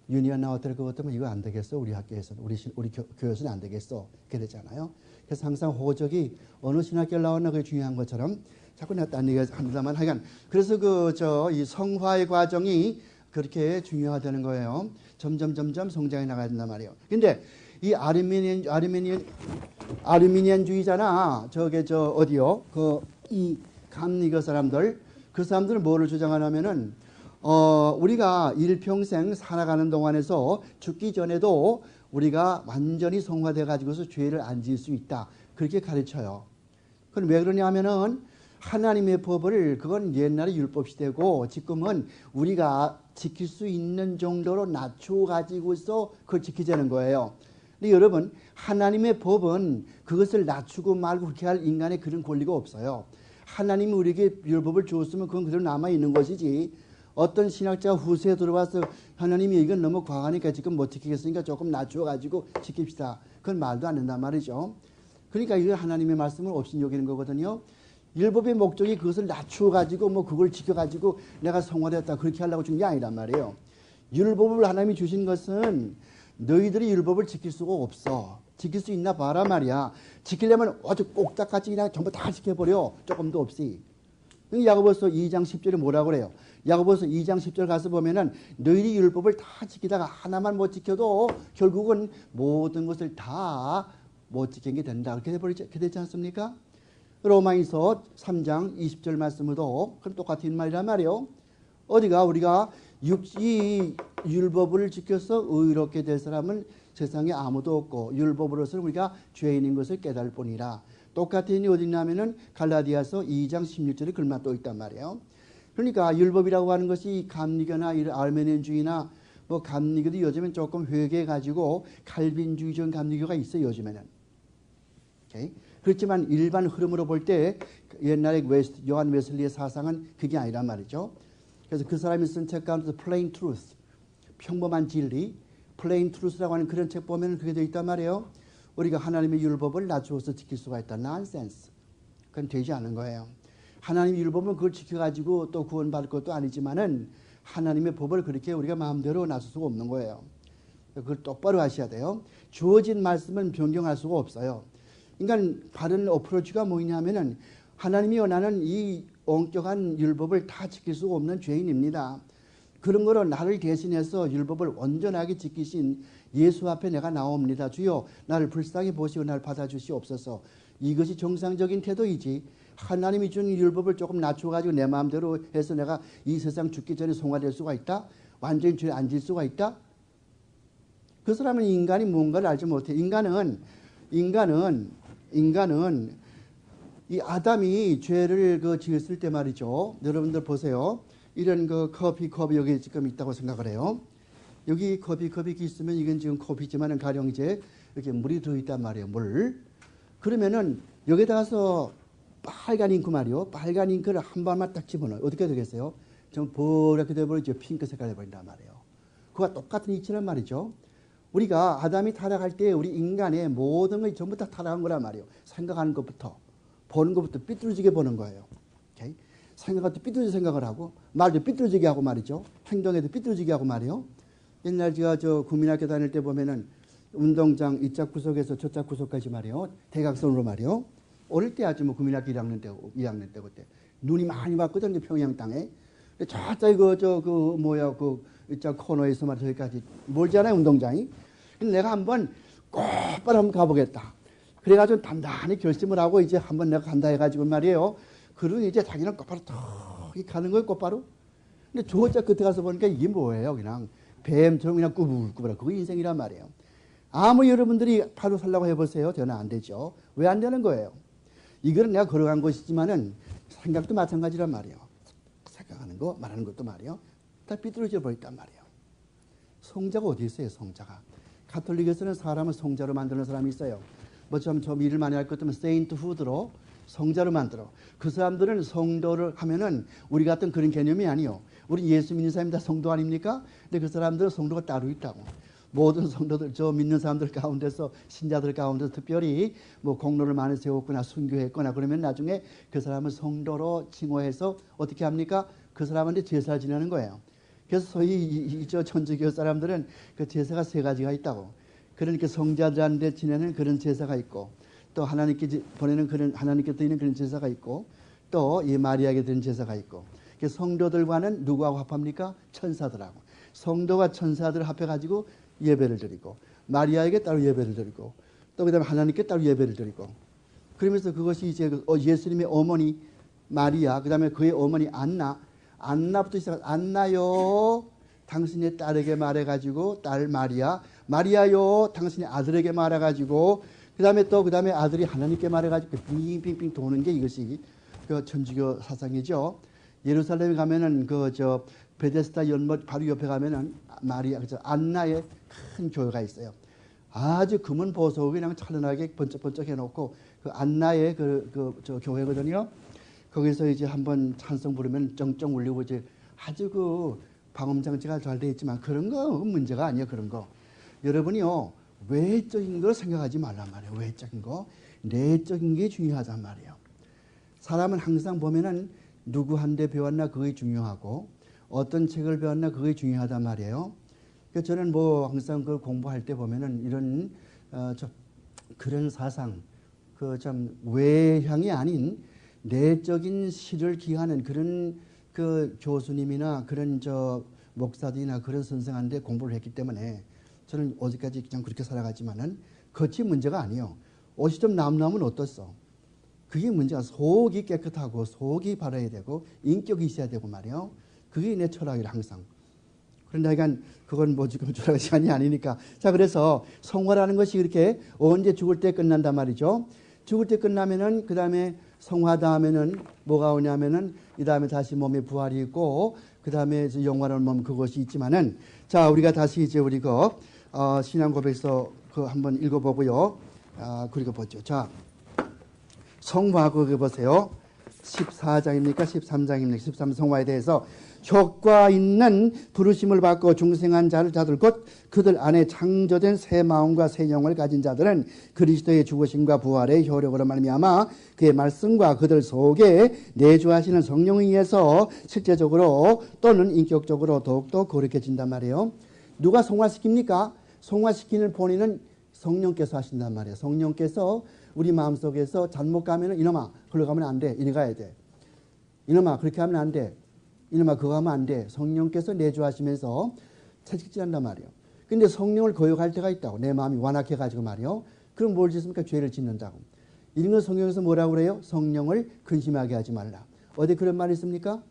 A: 유니언 나왔다는 것 같으면 이거 안 되겠어. 우리 학교에서는 우리 교회에서는 안 되겠어. 그렇게 되잖아요. 그래서 항상 호적이 어느 신학교를 나왔나 그게 중요한 것처럼 자꾸 내가 딴 얘기 합니다만 하여간 그래서 이 성화의 과정이 그렇게 중요하다는 거예요. 점점 성장해 나가야 된단 말이에요. 근데 이 아르미니안주의자나 어디요? 이 감리교 사람들 그 사람들은 뭐를 주장하냐면은 우리가 일평생 살아가는 동안에서 죽기 전에도 우리가 완전히 성화돼 가지고서 죄를 안 지을 수 있다. 그렇게 가르쳐요. 그건 왜 그러냐 하면은 하나님의 법을 그건 옛날에 율법 시대고 지금은 우리가 지킬 수 있는 정도로 낮추어 가지고서 그걸 지키자는 거예요. 근데 여러분, 하나님의 법은 그것을 낮추고 말고 그렇게 할 인간의 그런 권리가 없어요. 하나님이 우리에게 율법을 주었으면 그건 그대로 남아있는 것이지, 어떤 신학자 후세에 들어와서 하나님이 이건 너무 과하니까 지금 못 지키겠으니까 조금 낮추어가지고 지킵시다, 그건 말도 안 된단 말이죠. 그러니까 이건 하나님의 말씀을 없이 여기는 거거든요. 율법의 목적이 그것을 낮추어가지고 뭐 그걸 지켜가지고 내가 성화되었다 그렇게 하려고 준 게 아니란 말이에요. 율법을 하나님이 주신 것은 너희들이 율법을 지킬 수가 없어. 지킬 수 있나 봐라 말이야. 지키려면 아주 꼭딱같이 그냥 전부 다 지켜버려. 조금도 없이. 야고보서 2장 10절에 뭐라고 그래요? 야고보서 2장 10절 가서 보면은 너희들이 율법을 다 지키다가 하나만 못 지켜도 결국은 모든 것을 다 못 지킨 게 된다. 그렇게 되지 않습니까? 로마서 3장 20절 말씀으로 그럼 똑같은 말이란 말이에요. 어디가 우리가 이 율법을 지켜서 의롭게 될 사람은 세상에 아무도 없고 율법으로서는 우리가 죄인인 것을 깨달을 뿐이라. 똑같은 일이 어디 있냐면은 갈라디아서 2장 16절에 글만 또 있단 말이에요. 그러니까 율법이라고 하는 것이 감리교나 아르메니안주의나 뭐 감리교도 요즘엔 조금 회개해 가지고 칼빈주의적 감리교가 있어요, 요즘에는. 오케이? 그렇지만 일반 흐름으로 볼 때 옛날에 요한 웨슬리의 사상은 그게 아니란 말이죠. 그래서 그 사람이 쓴 책 가운데서 Plain Truth, 평범한 진리, Plain Truth라고 하는 그런 책 보면 그게 되어 있단 말이에요. 우리가 하나님의 율법을 낮추어서 지킬 수가 있다. Nonsense. 그건 되지 않은 거예요. 하나님의 율법은 그걸 지켜가지고 또 구원받을 것도 아니지만은 하나님의 법을 그렇게 우리가 마음대로 낮출 수가 없는 거예요. 그걸 똑바로 하셔야 돼요. 주어진 말씀은 변경할 수가 없어요. 그러니까 바른 어프로치가 뭐냐면은 하나님이 원하는 이 엄격한 율법을 다 지킬 수가 없는 죄인입니다. 그런 거로 나를 대신해서 율법을 온전하게 지키신 예수 앞에 내가 나옵니다. 주여 나를 불쌍히 보시고 나를 받아주시옵소서. 이것이 정상적인 태도이지, 하나님이 준 율법을 조금 낮춰가지고 내 마음대로 해서 내가 이 세상 죽기 전에 송화될 수가 있다? 완전히 죄 안 질 수가 있다? 그 사람은 인간이 뭔가를 알지 못해. 인간은 이 아담이 죄를 지었을 때 말이죠. 여러분들 보세요. 이런 커피컵이 여기 지금 있다고 생각을 해요. 여기 커피컵이 있으면 이건 지금 커피지만은 가령 이제 이렇게 물이 들어있단 말이에요. 물. 그러면은 여기다가서 빨간 잉크 말이요. 빨간 잉크를 한 발만 딱 집어넣어요. 어떻게 되겠어요? 좀 버랗게 돼버리죠. 핑크 색깔 돼버린단 말이에요. 그와 똑같은 이치란 말이죠. 우리가 아담이 타락할 때 우리 인간의 모든 것이 전부 다 타락한 거란 말이에요. 생각하는 것부터, 보는 것부터 삐뚤어지게 보는 거예요. 오케이? 생각할 때 삐뚤어지게 생각을 하고, 말도 삐뚤어지게 하고 말이죠. 행동에도 삐뚤어지게 하고 말이에요. 옛날 제가 국민학교 다닐 때 보면은 운동장 이짝 구석에서 저짝 구석까지 말이에요. 대각선으로 말이에요. 어릴 때 아주 국민학교 2학년 때 그때 눈이 많이 왔거든요. 평양 땅에. 저짝 이짝 코너에서 말이죠. 저기까지 멀잖아요, 운동장이. 근데 내가 한번 곧바로 한번 가보겠다. 그래가지고 단단히 결심을 하고 이제 한번 내가 간다 해가지고 말이에요. 그러고 이제 자기는 곧바로 턱 가는 거예요, 곧바로. 근데 저짝 끝에 가서 보니까 이게 뭐예요? 그냥 뱀처럼 그냥 꾸불꾸불. 그거 인생이란 말이에요. 아무 여러분들이 바로 살라고 해보세요. 저는 안 되죠. 왜 안 되는 거예요? 이거는 내가 걸어간 것이지만은 생각도 마찬가지란 말이에요. 생각하는 거, 말하는 것도 말이에요. 다 삐뚤어져 버렸단 말이에요. 성자가 어디 있어요, 성자가? 가톨릭에서는 사람을 성자로 만드는 사람이 있어요. 뭐 좀 일을 많이 할 것 같으면 세인트후드로 성자로 만들어. 그 사람들은 성도를 하면은 우리 같은 그런 개념이 아니요. 우리 예수 믿는 사람이 다 성도 아닙니까? 근데 그 사람들은 성도가 따로 있다고. 모든 성도들, 믿는 사람들 가운데서, 신자들 가운데서 특별히 뭐 공로를 많이 세웠거나 순교했거나 그러면 나중에 그 사람을 성도로 칭호해서 어떻게 합니까? 그 사람한테 제사를 지내는 거예요. 그래서 소위 천주교 사람들은 그 제사가 세 가지가 있다고. 그러니까 성자들한테 지내는 그런 제사가 있고, 또 하나님께 보내는 그런, 하나님께 드리는 그런 제사가 있고, 또 이 마리아에게 드리는 제사가 있고. 그래서 성도들과는 누구하고 합합니까? 천사들하고. 성도가 천사들을 합해가지고 예배를 드리고, 마리아에게 따로 예배를 드리고, 또 그다음에 하나님께 따로 예배를 드리고. 그러면서 그것이 이제 예수님의 어머니 마리아, 그다음에 그의 어머니 안나부터 시작해서 안나요, 당신의 딸에게 말해가지고 딸 마리아요, 당신의 아들에게 말해가지고, 그다음에 아들이 하나님께 말해가지고 빙빙빙 도는 게 이것이 그 천주교 사상이죠. 예루살렘에 가면은 베데스다 연못 바로 옆에 가면은 마리아, 그죠? 안나의 큰 교회가 있어요. 아주 금은 보석이 그냥 찬란하게 번쩍번쩍 해놓고 그 안나의 저 교회거든요. 거기서 이제 한번 찬송 부르면 쩡쩡 울리고 이제 아주 그 방음 장치가 잘 돼 있지만 그런 거 문제가 아니에요. 그런 거. 여러분이요 외적인 걸 생각하지 말란 말이에요. 외적인 거, 내적인 게 중요하단 말이에요. 사람은 항상 보면은 누구한테 배웠나 그게 중요하고 어떤 책을 배웠나 그게 중요하단 말이에요. 그래서 저는 뭐 항상 그 공부할 때 보면은 이런 그런 사상, 그 참 외향이 아닌 내적인 실을 기하는 그런 그 교수님이나 그런 목사들이나 그런 선생한테 공부를 했기 때문에 저는 어디까지 그냥 그렇게 살아가지만은 겉이 문제가 아니에요. 옷이 좀 남나면 어떻소? 그게 문제가 속이 깨끗하고 속이 바라야 되고 인격이 있어야 되고 말이에요. 그게 내 철학이라 항상. 그런데 그러니까 그건 뭐 지금 철학 시간이 아니니까. 자, 그래서 성화라는 것이 이렇게 언제 죽을 때 끝난단 말이죠. 죽을 때 끝나면은 그 다음에 성화 다음에는 뭐가 오냐면은 이 다음에 다시 몸에 부활이 있고 그 다음에 영원한 몸 그것이 있지만은 자, 우리가 다시 이제 우리 신앙 고백서 한번 읽어보고요. 그리고 보죠. 자, 성화 그거 보세요. 14장입니까? 13장입니까? 13 성화에 대해서 효과 있는 부르심을 받고 중생한 자들 곧 그들 안에 창조된 새 마음과 새 영을 가진 자들은 그리스도의 죽으심과 부활의 효력으로 말미암아 그의 말씀과 그들 속에 내주하시는 성령에 의해서 실제적으로 또는 인격적으로 더욱더 거룩해진단 말이에요. 누가 성화시킵니까? 성화시키는 본인은 성령께서 하신단 말이에요. 성령께서 우리 마음속에서 잘못 가면은 이놈아 그걸로 가면 안 돼. 이리 가야 돼. 이놈아 그렇게 하면 안 돼. 이놈아 그거 하면 안 돼. 성령께서 내주하시면서 채찍질한단 말이에요. 근데 성령을 거역할 때가 있다고. 내 마음이 완악해가지고 말이에요. 그럼 뭘 짓습니까? 죄를 짓는다고. 이런 건 성경에서 뭐라고 그래요? 성령을 근심하게 하지 말라. 어디 그런 말이 있습니까?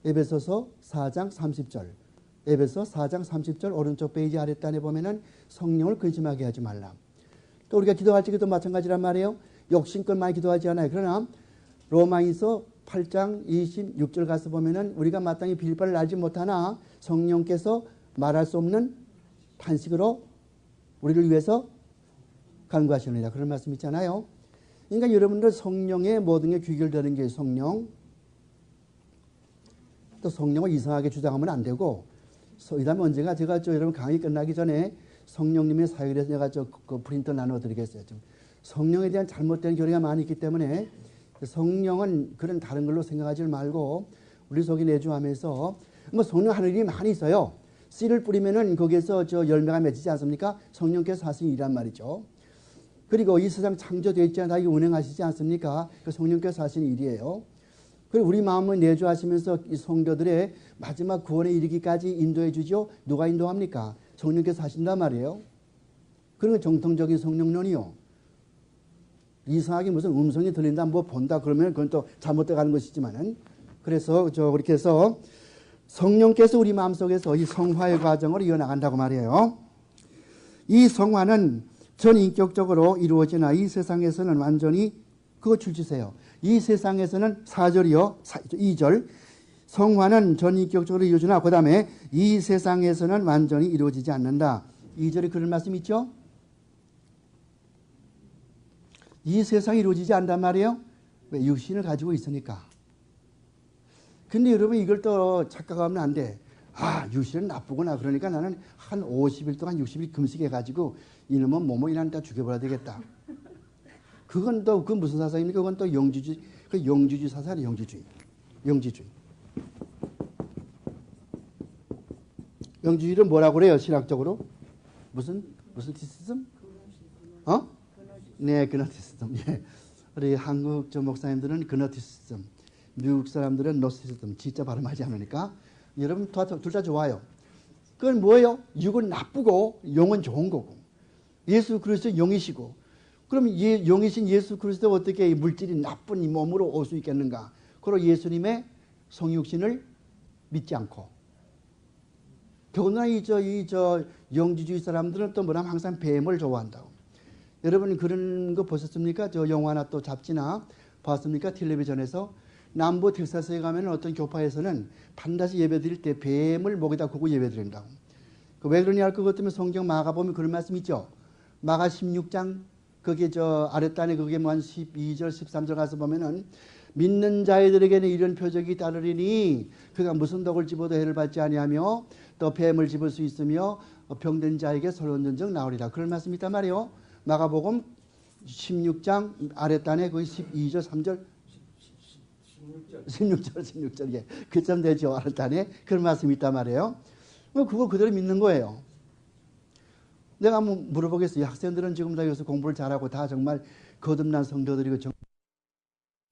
A: 에베소서 4장 30절. 에베소 4장 30절 오른쪽 페이지 아랫단에 보면은 성령을 근심하게 하지 말라. 또 우리가 기도할 적에도 마찬가지란 말이에요. 욕심껏 많이 기도하지 않아요. 그러나 로마서 8장 26절 가서 보면은 우리가 마땅히 빌 바를 알지 못하나 성령께서 말할 수 없는 탄식으로 우리를 위해서 간구하시느니라. 그런 말씀 있잖아요. 그러니까 여러분들 성령의 모든 게 귀결되는 게 성령. 또 성령을 이상하게 주장하면 안 되고 이 다음에 언젠가 제가 여러분 강의 끝나기 전에 성령님의 사역에 대해서 내가 그 프린터 나눠드리겠어요. 좀 성령에 대한 잘못된 교리가 많이 있기 때문에 성령은 그런 다른 걸로 생각하지 말고 우리 속에 내주하면서 뭐 성령 하는 일이 많이 있어요. 씨를 뿌리면은 거기에서 열매가 맺히지 않습니까? 성령께서 하신 일이란 말이죠. 그리고 이 세상 창조되어 있지 않아 운행하시지 않습니까? 그 성령께서 하신 일이에요. 그리고 우리 마음을 내주하시면서 이 성도들의 마지막 구원에 이르기까지 인도해 주죠. 누가 인도합니까? 성령께서 하신단 말이에요. 그런 건 정통적인 성령론이요. 이상하게 무슨 음성이 들린다, 뭐 본다 그러면 그건 또 잘못돼 가는 것이지만은 그래서 그렇게 해서 성령께서 우리 마음속에서 이 성화의 과정을 이어나간다고 말이에요. 이 성화는 전인격적으로 이루어지나 이 세상에서는 완전히 그거 줄지세요. 이 세상에서는 4절이요. 2절. 성화는 전인격적으로 이루어지나 그 다음에 이 세상에서는 완전히 이루어지지 않는다. 2절에 그런 말씀 있죠. 이 세상이 이루어지지 않단 말이에요. 왜? 육신을 가지고 있으니까. 근데 여러분 이걸 또 착각하면 안 돼. 아, 육신은 나쁘구나. 그러니까 나는 한 50일 동안 60일 금식해가지고 이놈은 뭐뭐이란 다 죽여버려야 되겠다. 그건 또 그 무슨 사상입니까? 그건 또 영주주의. 그 영주주의 사상이 영주주의. 영주주의. 영주주의를 뭐라고 그래요? 신학적으로? 무슨 디스즘? 네, 그노티시즘. 예. 우리 한국 목사님들은 그노티시즘, 미국 사람들은 노시시즘. 진짜 발음하지 않으니까. 여러분 둘 다 좋아요. 그건 뭐예요? 육은 나쁘고 영은 좋은 거고. 예수 그리스도 영이시고. 그럼 영이신 예수 그리스도 어떻게 이 물질이 나쁜 이 몸으로 올 수 있겠는가? 그리고 예수님의 성육신을 믿지 않고. 더구나 영주주의 사람들은 또 뭐냐면 항상 뱀을 좋아한다고. 여러분 그런 거 보셨습니까? 영화나 또 잡지나 봤습니까? 텔레비전에서 남부 텍사스에 가면 어떤 교파에서는 반드시 예배 드릴 때 뱀을 목에다 구고 예배 드린다고. 왜 그러냐 할 것 같으면 성경 마가 보면 그런 말씀 있죠. 마가 16장 거기에 저 아랫단에 그게 뭐 한 12절 13절 가서 보면은 믿는 자들에게는 이런 표적이 따르리니 그가 무슨 독을 집어도 해를 받지 아니하며 또 뱀을 집을 수 있으며 병든 자에게 설원전적 나오리라. 그런 말씀이 있단 말이에요. 마가복음 16장 아랫단에 거기 12절 3절 16절 예. 그쯤 되죠. 아랫단에 그런 말씀이 있단 말이에요. 그걸 그대로 믿는 거예요. 내가 한번 물어보겠어요. 학생들은 지금 다 여기서 공부를 잘하고 다 정말 거듭난 성도들이고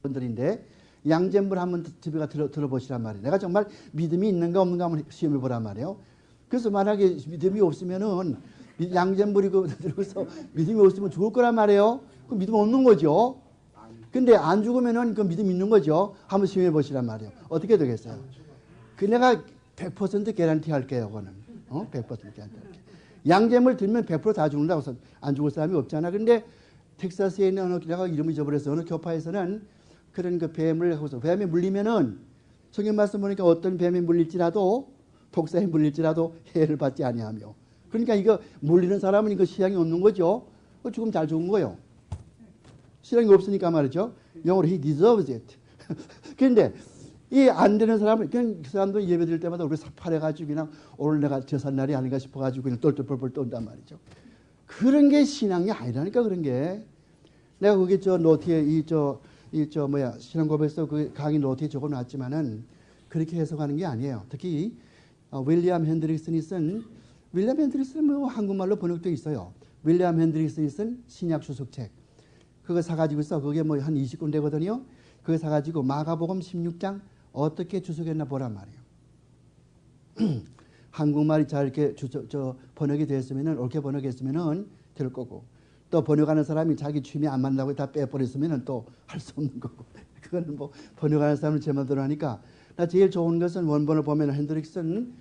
A: 분들인데 양잼물 한번 집에 가 들어보시란 말이에요. 내가 정말 믿음이 있는가 없는가 한번 시험해 보란 말이에요. 그래서 만약에 믿음이 없으면은 양잼물이고 들고서 믿음이 없으면 죽을 거란 말이에요. 그 믿음 없는 거죠. 근데 안 죽으면은 그 믿음 있는 거죠. 한번 시험해 보시란 말이에요. 어떻게 되겠어요? 그 내가 100% 개런티 할게요. 그거는 100% 개런티 할게요. 양잼을 들면 100% 다 죽는다고 해서 안 죽을 사람이 없잖아. 근데 텍사스에 있는 어느 내가 이름을 잊어버렸어. 어느 교파에서는 그런 그 뱀을 하고서 뱀에 물리면은 성경 말씀 보니까 어떤 뱀에 물릴지라도 독사에 물릴지라도 해를 받지 아니하며. 그러니까 이거 물리는 사람은 이거 시향이 없는 거죠. 죽으면 잘 죽은 거예요. 시향이 없으니까 말이죠. 영어로 he deserves it. 그런데 이 안 되는 사람은 그냥 그 사람도 예배 드릴 때마다 우리 삭발해가지고 그냥 오늘 내가 제삿날이 아닌가 싶어가지고 그냥 똘똘똘똘 떤단 말이죠. 그런 게 신앙이 아니라니까 그런 게. 내가 거기 저 노트에 신앙 고백서 그 강의 노트에 적어놨지만은 그렇게 해석하는 게 아니에요. 특히 윌리엄 핸드릭슨이 쓴 윌리엄 핸드릭슨은 뭐 한국말로 번역되어 있어요. 윌리엄 핸드릭슨이 쓴 신약 주석책. 그거 사가지고 있어. 그게 뭐 한 20군데거든요. 그거 사가지고 마가복음 16장 어떻게 주석했나 보란 말이에요. 한국말이 잘 이렇게 번역이 됐으면은 옳게 번역했으면은 될 거고 또 번역하는 사람이 자기 취미 안 맞는다고 다 빼버렸으면은 또 할 수 없는 거고 그거는 뭐 번역하는 사람은 제 마음대로 하니까 나 제일 좋은 것은 원본을 보면 핸드릭슨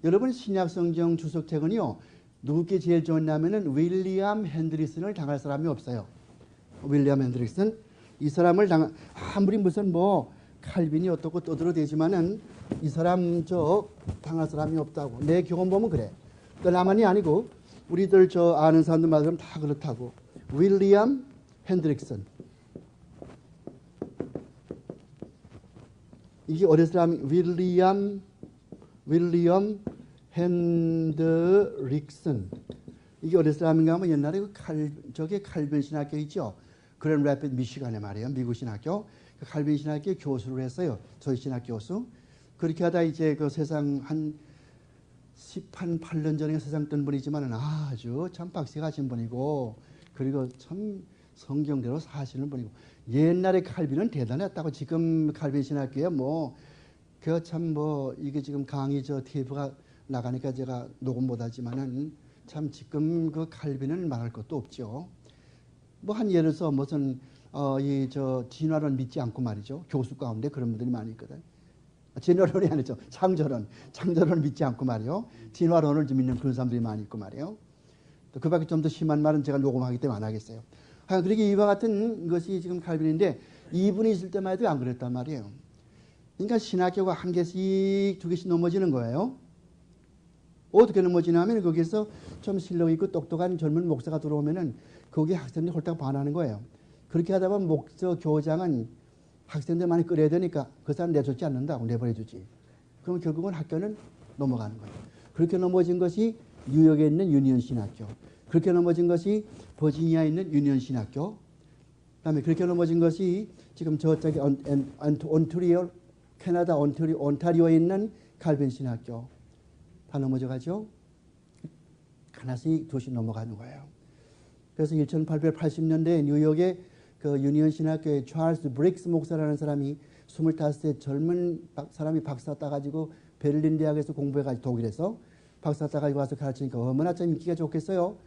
A: 여러분 신약 성경 주석책은요 누구께 제일 좋냐면은 윌리엄 핸드릭슨을 당할 사람이 없어요. 윌리엄 핸드릭슨 이 사람을 아무리 무슨 뭐 칼빈이 어떻고 떠들어대지만은 이 사람 당할 사람이 없다고. 내 경험 보면 그래. 또 나만이 아니고 우리들 아는 사람들 말하면 다 그렇다고. 윌리엄 핸드릭슨. 이게 어디 사람이 윌리엄 핸드릭슨. 이게 어디 사람인가 하면 옛날에 칼빈 신학교 있죠. 그랜드 래피드 미시간에 말이에요. 미국 신학교. 그 칼빈 신학교 교수를 했어요. 저희 신학 교수. 그렇게 하다 이제 그 세상 한 18년 전에 세상 뜬 분이지만 아주 참 박식하신 분이고 그리고 참 성경대로 사시는 분이고 옛날에 칼빈은 대단했다고. 지금 칼빈 신학교에 이게 지금 강의 TF가 나가니까 제가 녹음 못하지만은 참 지금 그 칼빈은 말할 것도 없죠. 뭐 한 예를 들어서 무슨 진화론 믿지 않고 말이죠. 교수 가운데 그런 분들이 많이 있거든. 진화론이 아니죠. 창조론을 믿지 않고 말이요. 진화론을 좀 믿는 그런 사람들이 많이 있고 말이에요. 또 그 밖에 좀 더 심한 말은 제가 녹음하기 때문에 안 하겠어요. 그러니까 이와 같은 것이 지금 칼빈인데 이분이 있을 때만 해도 안 그랬단 말이에요. 그러니까 신학교가 한 개씩 두 개씩 넘어지는 거예요. 어떻게 넘어지냐면 거기서 좀 실력 있고 똑똑한 젊은 목사가 들어오면은 거기 학생들이 홀딱 반하는 거예요. 그렇게 하다 보면 교장은 학생들 많이 끌어야 되니까 그 사람 내쫓지 않는다고 내버려주지. 그럼 결국은 학교는 넘어가는 거예요. 그렇게 넘어진 것이 뉴욕에 있는 유니언 신학교. 그렇게 넘어진 것이 버지니아에 있는 유니언 신학교. 그다음에 그렇게 넘어진 것이 지금 저쪽에 온타리오, 캐나다 온타리오에 있는 칼빈 신학교. 다 넘어져가죠. 하나씩 두씩 넘어가는 거예요. 그래서 1880년대에 뉴욕에 그 유니언 신학교의 찰스 브릭스 목사라는 사람이 25세 젊은 사람이 박사 따가지고 베를린 대학에서 공부해가지고 독일에서 박사 따가지고 와서 가르치니까 얼마나 참 인기가 좋겠어요.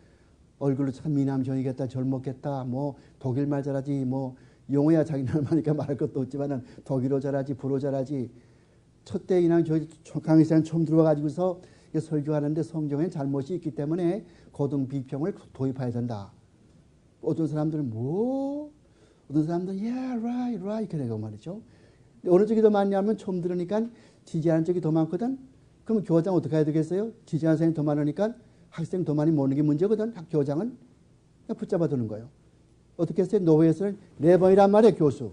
A: 얼굴로 참 미남형이겠다, 젊었겠다, 뭐 독일말 잘하지, 뭐 영어야 자기는 말하니까 말할 것도 없지만은 독일어 잘하지, 불어 잘하지. 첫때 그냥 저희 강의실에 처음 들어와가지고서 설교하는데 성경에 잘못이 있기 때문에 고등 비평을 도입해야 된다. 어떤 사람들은 어떤 사람들은 yeah, right 이렇게 되고 말이죠. 어느 쪽이 더 많냐면 처음 들으니까 지지하는 쪽이 더 많거든. 그럼 교장 어떻게 해야 되겠어요? 지지하는 사람이 더 많으니까 학생 더 많이 모는 게 문제거든. 교장은 그냥 붙잡아 두는 거예요. 어떻게 했어요? 노회에서는 내보이란 말이에요. 교수.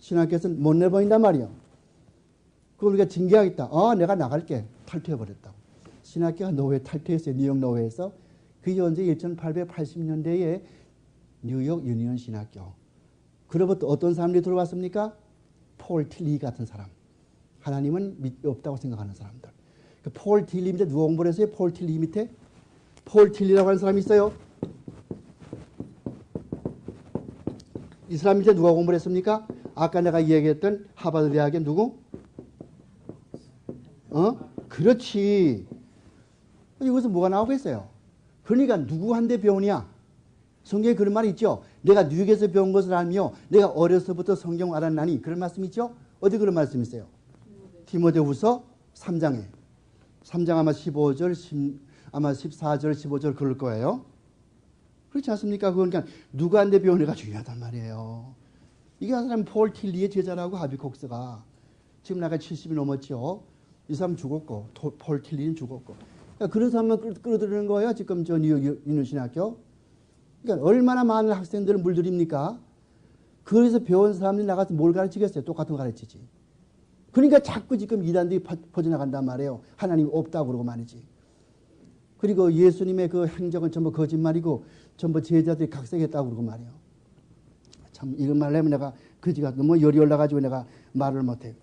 A: 신학교에서는 못 내보인단 말이에요. 그걸 우리가 징계하겠다. 내가 나갈게. 탈퇴해버렸다고. 신학교가 노회 탈퇴했어요. 뉴욕 노회에서. 그게 언제 1880년대에 뉴욕 유니온 신학교. 그로부터 어떤 사람들이 들어왔습니까? 폴 틸리 같은 사람. 하나님은 없다고 생각하는 사람들. 폴 틸리 밑에 누가 공부를 했어요? 폴 틸리 밑에? 폴 틸리라고 하는 사람이 있어요. 이 사람 밑에 누가 공부를 했습니까? 아까 내가 이야기했던 하버드 대학의 누구? 그렇지. 여기서 뭐가 나오겠어요? 그러니까 누구한테 배우냐? 성경에 그런 말이 있죠. 내가 뉴욕에서 배운 것을 알며 내가 어려서부터 성경을 알았나니. 그런 말씀 있죠? 어디 그런 말씀 있어요? 디모데후서 3장에. 3장 아마 15절, 아마 14절, 15절 그럴 거예요. 그렇지 않습니까? 그러니까 누구한테 배우느가 중요하단 말이에요. 이게 한 사람 폴 틸리의 제자라고 하비콕스가. 지금 나가 70이 넘었죠. 이 사람 죽었고 폴 틸리는 죽었고. 그러니까 그런 사람만 끌어들이는 거예요. 지금 저 뉴욕 유니신학교. 그러니까 얼마나 많은 학생들을 물들입니까? 그래서 배운 사람들이 나가서 뭘 가르치겠어요? 똑같은 거 가르치지. 그러니까 자꾸 지금 이단들이 퍼져나간단 말이에요. 하나님이 없다고 그러고 말이지. 그리고 예수님의 그 행적은 전부 거짓말이고 전부 제자들이 각색했다고 그러고 말이에요. 참 이런 말을 하면 내가 그지가 너무 열이 올라가지고 내가 말을 못해.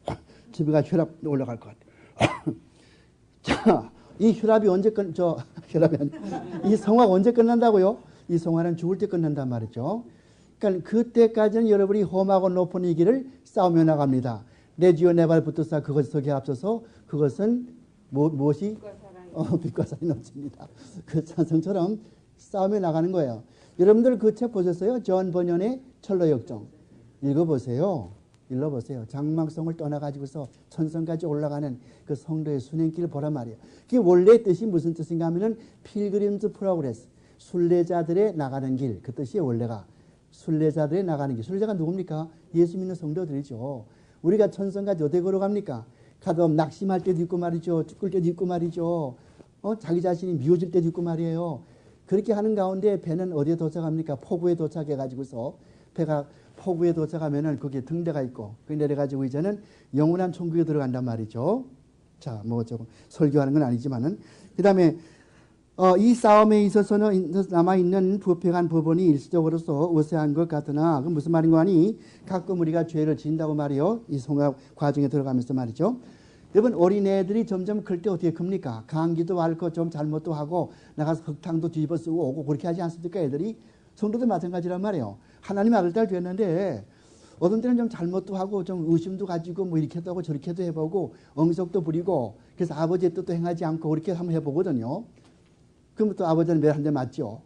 A: 집에 가 혈압 올라갈 것 같아. 자, 이 혈압이 언제 이 성화가 언제 끝난다고요? 이 성화는 죽을 때 끝난단 말이죠. 그러니까 그때까지는 여러분이 험하고 높은 이 길을 싸우며 나갑니다. 레지오 네발부터사 그것이 서기에 앞서서 그것은 무엇이? 빛과 사랑이 넘칩니다. 그 찬성처럼 싸우며 나가는 거예요. 여러분들 그 책 보셨어요? 존 버년의 철로역정. 읽어보세요. 장막성을 떠나가지고서 천성까지 올라가는 그 성도의 순행길을 보란 말이에요. 그게 원래 뜻이 무슨 뜻인가 하면은 필그림즈 프로그레스. 순례자들의 나가는 길. 그 뜻이 원래가. 순례자들의 나가는 길. 순례자가 누굽니까? 예수 믿는 성도들이죠. 우리가 천성까지 어떻게 걸어갑니까? 가도 낙심할 때도 있고 말이죠. 죽을 때도 있고 말이죠. 자기 자신이 미워질 때도 있고 말이에요. 그렇게 하는 가운데 배는 어디에 도착합니까? 포구에 도착해가지고서 배가 포구에 도착하면은 거기에 등대가 있고 그 내려가지고 이제는 영원한 천국에 들어간단 말이죠. 자, 뭐 조금 설교하는 건 아니지만은 그 다음에 이 싸움에 있어서는 남아있는 부패한 법원이 일시적으로서 우세한 것 같으나 그 무슨 말인가 하니 가끔 우리가 죄를 지은다고 말이요. 이 성화 과정에 들어가면서 말이죠. 여러분 어린애들이 점점 클 때 어떻게 큽니까? 감기도 앓고 좀 잘못도 하고 나가서 흙탕도 뒤집어 쓰고 오고 그렇게 하지 않습니까? 애들이 성도도 마찬가지란 말이에요. 하나님 아들 딸 됐는데 어떤 때는 좀 잘못도 하고 좀 의심도 가지고 뭐 이렇게도 하고 저렇게도 해보고 엄석도 부리고 그래서 아버지의 뜻도 행하지 않고 그렇게 한번 해보거든요. 그러면 또 아버지는 매 한 대 맞죠.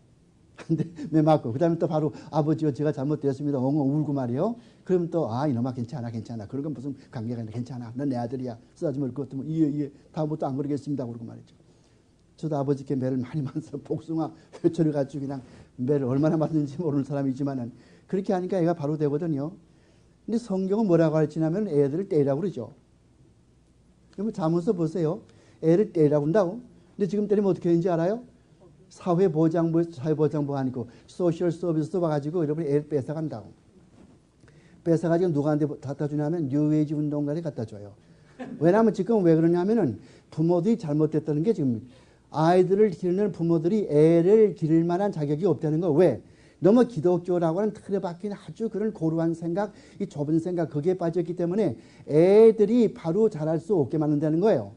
A: 한 대 매 맞고 그 다음에 또 바로 아버지요 제가 잘못되었습니다. 엉엉 울고 말이요. 그러면 또 이놈아 괜찮아. 그런 건 무슨 관계가 있나. 괜찮아. 넌 내 아들이야. 쓰다지 말 것 같으면 예. 다음부터 안 그러겠습니다. 그러고 말이죠. 저도 아버지께 매를 많이 맞아서 복숭아 회초리 가지고 그냥 매를 얼마나 맞는지 모르는 사람이지만은 그렇게 하니까 애가 바로 되거든요. 근데 성경은 뭐라고 가르치냐면 애들을 때리라고 그러죠. 그러면 자문서 보세요. 애를 때리라고 한다고. 근데 지금 때리면 어떻게 되는지 알아요? 사회보장부 아니고 소셜 서비스 써가지고 여러분이 애를 뺏어간다고. 뺏어가지고 누구한테 갖다 주냐면 뉴에이지 운동가에 갖다 줘요. 왜냐하면 지금 왜 그러냐면은 부모들이 잘못됐다는 게 지금 아이들을 기르는 부모들이 애를 기를 만한 자격이 없다는 거. 왜? 너무 기독교라고 하는 틀에 박힌 아주 그런 고루한 생각, 이 좁은 생각 거기에 빠졌기 때문에 애들이 바로 자랄 수 없게 만든다는 거예요.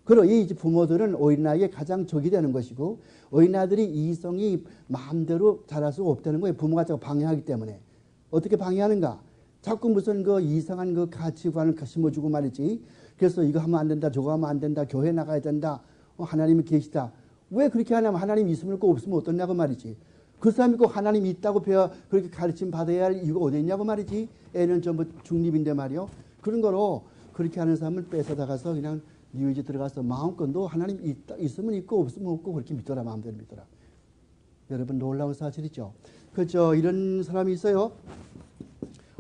A: 그리고 이 부모들은 어린아이의 가장 적이 되는 것이고 어린아이들이 이성이 마음대로 자랄 수 없다는 거예요. 부모가 자꾸 방해하기 때문에. 어떻게 방해하는가? 자꾸 무슨 그 이상한 그 가치관을 심어주고 말이지. 그래서 이거 하면 안 된다, 저거 하면 안 된다, 교회 나가야 된다, 하나님이 계시다. 왜 그렇게 하냐면 하나님 있으면 있고 없으면 어떠냐고 말이지. 그 사람이 꼭 하나님이 있다고 배워 그렇게 가르침 받아야 할 이유가 어디 있냐고 말이지. 애는 전부 중립인데 말이요. 그런 거로 그렇게 하는 사람을 뺏어다가서 그냥 뉴에이지 들어가서 마음껏 너 하나님 있으면 있고 없으면 없고 그렇게 믿더라. 마음대로 믿더라. 여러분 놀라운 사실이죠. 그렇죠. 이런 사람이 있어요.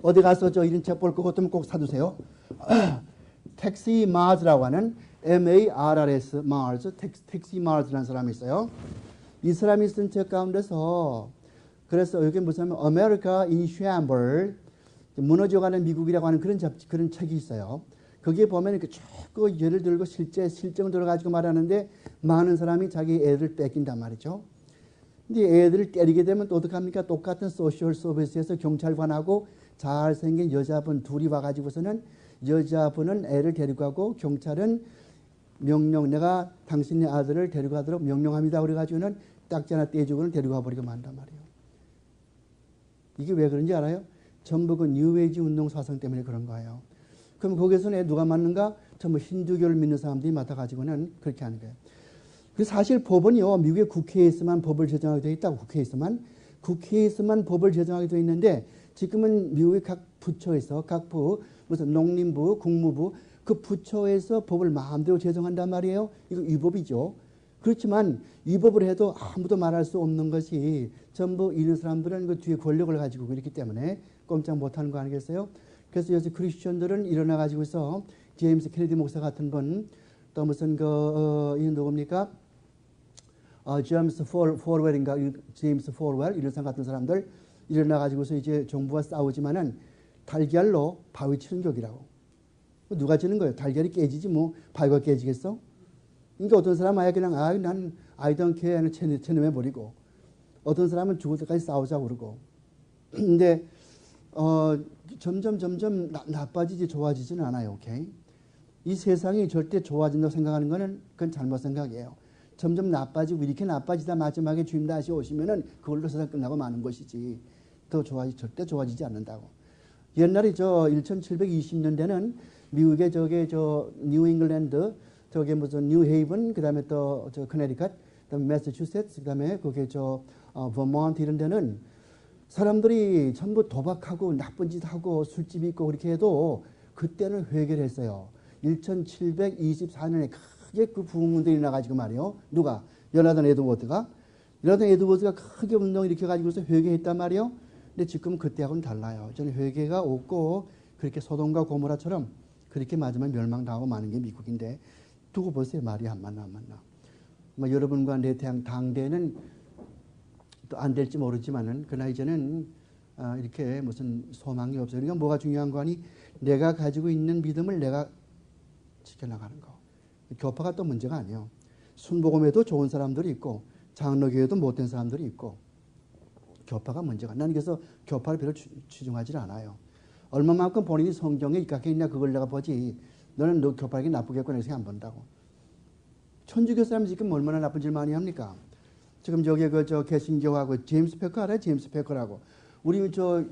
A: 어디 가서 이런 책 볼 거 같으면 꼭 사두세요. 택시 마즈라고 하는 MARRS 마즈 택시 마즈라는 사람이 있어요. 이 사람이 쓴 책 가운데서 그래서 여기 무슨 아메리카 인 샴블 무너져가는 미국이라고 하는 그런 책이 있어요. 거기에 보면 이렇게 쭉 예를 들고 실정 들어가지고 말하는데 많은 사람이 자기 애들을 뺏긴단 말이죠. 근데 애들을 때리게 되면 또 어떡합니까? 똑같은 소셜 서비스에서 경찰관하고 잘생긴 여자분 둘이 와가지고서는 여자분은 애를 데리고 가고 경찰은 내가 당신의 아들을 데리고 가도록 명령합니다. 그래가지고는 딱지 하나 떼주고는 데리고 가버리고 만단 말이에요. 이게 왜 그런지 알아요? 전부 그 뉴에이지 운동 사상 때문에 그런 거예요. 그럼 거기서는 누가 맡는가? 전부 힌두교를 믿는 사람들이 맡아가지고는 그렇게 하는 거예요. 그 사실 법은요, 미국의 국회에서만 법을 제정하게 되어 있다고, 국회에서만 법을 제정하게 되어 있는데, 지금은 미국의 각 부처에서, 각 부, 무슨 농림부, 국무부, 그 부처에서 법을 마음대로 제정한단 말이에요. 이거 위법이죠. 그렇지만 위법을 해도 아무도 말할 수 없는 것이 전부 이런 사람들은 그 뒤에 권력을 가지고 있기 때문에 꼼짝 못하는 거 아니겠어요? 그래서 요새 크리스천들은 일어나가지고서 제임스 케네디 목사 같은 분, 또 무슨 이 누굽니까? 제임스 폴웰인가, 제임스 폴웰 이런 사람 같은 사람들 일어나가지고서 이제 정부와 싸우지만은 달걀로 바위 치는 격이라고. 누가 치는 거예요? 달걀이 깨지지 뭐 바위가 깨지겠어? 그러니까 어떤 사람은 아예 그냥 난 I don't care는 체념해 버리고, 어떤 사람은 죽을 때까지 싸우자고 그러고. 근데 점점 나빠지지 좋아지지는 않아요. 오케이? 이 세상이 절대 좋아진다고 생각하는 거는 그건 잘못 생각이에요. 점점 나빠지고 이렇게 나빠지다 마지막에 주님 다시 오시면은 그걸로 세상 끝나고 마는 것이지 절대 좋아지지 않는다고. 옛날에 1720년대는 미국의 뉴잉글랜드 무슨 뉴헤이븐 그다음에 또 커네디컷 그다음에 매사추세츠 그다음에 거기에 버몬트 이런 데는 사람들이 전부 도박하고 나쁜 짓 하고 술집 있고 그렇게 해도 그때는 회개를 했어요. 1724년에 크게 그 부흥운동이 나가지고 말이요. 누가? 요나단 에드워드가 크게 운동을 일으켜가지고서 회개했단 말이요. 근데 지금 그때하고는 달라요. 저는 회개가 없고 그렇게 소돔과 고모라처럼 그렇게 마지막에 멸망당하고 마는 게 미국인데 두고 보세요. 말이 안 맞나. 뭐 여러분과 내 당대는 또 안 될지 모르지만은 그러나 이제는 이렇게 무슨 소망이 없어요. 그러니까 뭐가 중요한 거니? 내가 가지고 있는 믿음을 내가 지켜나가는 거. 교파가 또 문제가 아니에요. 순복음에도 좋은 사람들이 있고 장로교에도 못된 사람들이 있고 교파가 문제가. 나는 그래서 교파를 별로 치중하지 않아요. 얼마만큼 본인이 성경에 입각해 있냐 그걸 내가 보지. 너는 너 교파에게 나쁘겠구나 생각 안 본다고. 천주교 사람이 지금 얼마나 나쁜 짓을 많이 합니까? 지금 저기 개신교하고 제임스 패커 알아요? 제임스 패커라고. 우리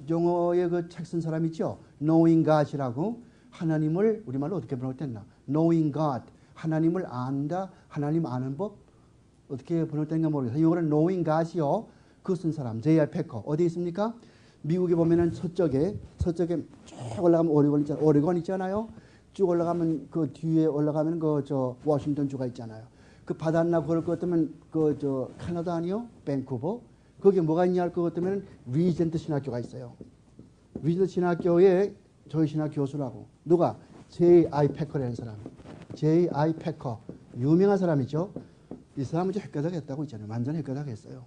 A: 영어에 책 쓴 사람 있죠? Knowing God이라고. 하나님을 우리말로 어떻게 번역됐나? Knowing God. 하나님을 안다. 하나님 아는 법. 어떻게 번역된가 모르겠어요. 영어는 Knowing God이요. 그 쓴 사람 J.I. 패커. 어디 있습니까? 미국에 보면은 서쪽에 쭉 올라가면 오레곤 있잖아요. 쭉 올라가면 그 뒤에 올라가면 워싱턴 주가 있잖아요. 그 바닷나 걸을 것 같으면 캐나다 아니요? 밴쿠버. 거기에 뭐가 있냐 할 것 같으면 리젠트 신학교가 있어요. 리젠트 신학교에 저희 신학 교수라고. 누가? J.I. 패커라는 사람. J.I. 패커. 유명한 사람이죠. 이 사람은 이제 헷가닥했다고 있잖아요. 완전히 헷가닥했어요.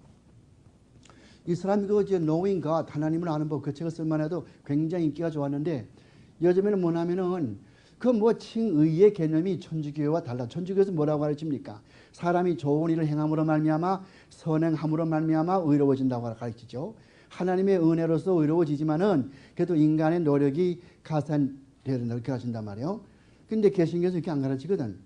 A: 이 사람이 Knowing God, 하나님을 아는 법, 그 책을 쓸만 해도 굉장히 인기가 좋았는데 요즘에는 뭐냐면은 칭의의 개념이 천주교와 달라. 천주교에서 뭐라고 가르칩니까? 사람이 좋은 일을 행함으로 말미암아 선행함으로 말미암아 의로워진다고 가르치죠. 하나님의 은혜로서 의로워지지만은 그래도 인간의 노력이 가산되어야 된다고 그렇게 가르친단 말이에요. 근데 개신교에서 이렇게 안 가르치거든.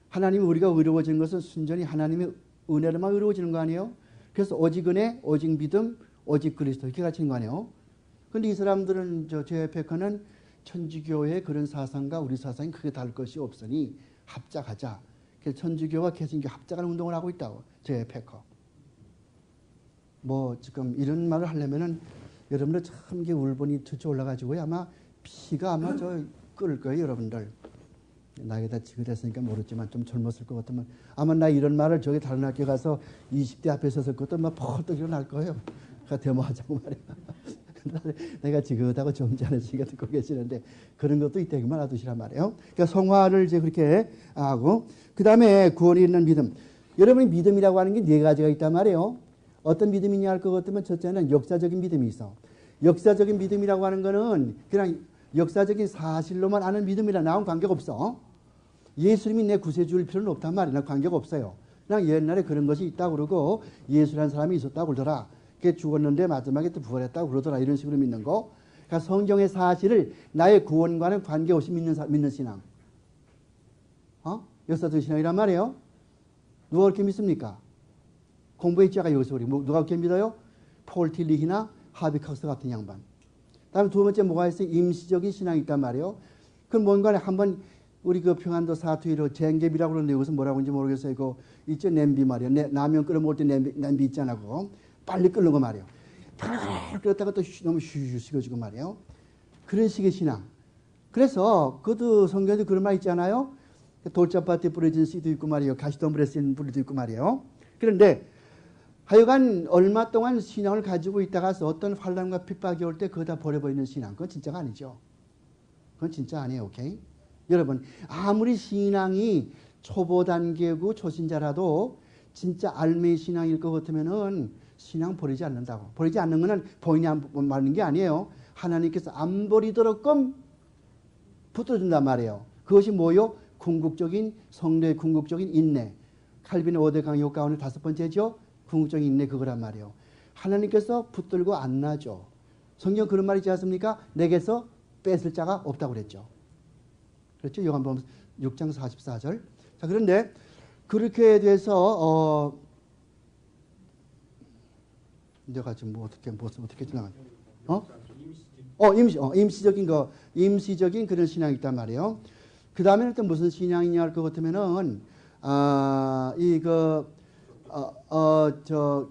A: 하나님이 우리가 의로워지는 것은 순전히 하나님의 은혜로만 의로워지는 거 아니에요? 그래서 오직 은혜, 오직 믿음, 오직 그리스도 이렇게 가르치는 거 아니에요? 근데 이 사람들은 J.I. 패커는 천주교의 그런 사상과 우리 사상이 크게 다를 것이 없으니 합작하자. 그래서 천주교와 개신교 합작하는 운동을 하고 있다고. J.I. 패커. 지금 이런 말을 하려면은 여러분들 참 이게 울분이 투쳐 올라가지고 아마 피가 아마 끓을 거예요, 여러분들. 나이가 지금 됐으니까 모르지만 좀 젊었을 것 같으면 아마 나 이런 말을 다른 학교 가서 20대 앞에 섰을 것도 막 펄떡 일어날 거예요. 데모하자고 말이야. 내가 지긋하고 점잖으시니까 듣고 계시는데 그런 것도 이때 그만 놔두시란 말이에요. 그러니까 성화를 이제 그렇게 하고 그 다음에 구원이 있는 믿음. 여러분이 믿음이라고 하는 게 네 가지가 있단 말이에요. 어떤 믿음이냐 할 것 같으면 첫째는 역사적인 믿음이 있어. 역사적인 믿음이라고 하는 거는 그냥 역사적인 사실로만 아는 믿음이라 나하고는 관계가 없어. 예수님이 내 구세주일 필요는 없단 말이야. 관계가 없어요. 그냥 옛날에 그런 것이 있다고 그러고 예수라는 사람이 있었다고 그러더라. 그게 죽었는데 마지막에 또 부활했다고 그러더라. 이런 식으로 믿는 거. 그러니까 성경의 사실을 나의 구원과는 관계없이 믿는 신앙. 역사적인 신앙이란 말이에요. 누가 그렇게 믿습니까? 공부했자가 여기서 우리 누가 그렇게 믿어요? 폴 틸리히나 하비캅스 같은 양반. 다음에 두 번째 뭐가 있어요? 임시적인 신앙이 있단 말이에요. 그럼 뭔가 한번 우리 그 평안도 사투리로 쟁개비라고 그러는데 여기서 뭐라고 하는지 모르겠어요. 이거 있죠? 냄비 말이에요. 라면 끓여 먹을 때 냄비 있잖아. 그거. 빨리 끓는 거 말이에요. 그랬다가 또 너무 슈슈 식어지고 말이에요. 그런 식의 신앙. 그래서 그것도 성경에도 그런 말 있잖아요. 돌짝밭에 뿌려진 씨도 있고 말이에요. 가시덤불에 쓰인 뿌리도 있고 말이에요. 그런데 하여간 얼마 동안 신앙을 가지고 있다가서 어떤 환난과 핍박이 올 때 그거 다 버려버리는 신앙. 그건 진짜가 아니죠. 그건 진짜 아니에요. 오케이? 여러분 아무리 신앙이 초보 단계고 초신자라도 진짜 알매의 신앙일 것 같으면은 신앙 버리지 않는다고. 버리지 않는 거는 본인이 안 말하는 게 아니에요. 하나님께서 안 버리도록끔 붙들어준단 말이에요. 그것이 뭐요? 궁극적인 성도의 궁극적인 인내. 칼빈의 5대 강요 가운데 5번째죠. 궁극적인 인내 그거란 말이에요. 하나님께서 붙들고 안 놔줘. 성경 그런 말 있지 않습니까? 내게서 뺏을 자가 없다고 그랬죠. 그렇죠? 요한복음 6장 44절. 자, 그런데 그렇게 돼서 내가 지금 어떻게 지나가냐? 임시적인 그런 신앙이 있단 말이에요. 그 다음에는 또 무슨 신앙이냐 할 것 같으면은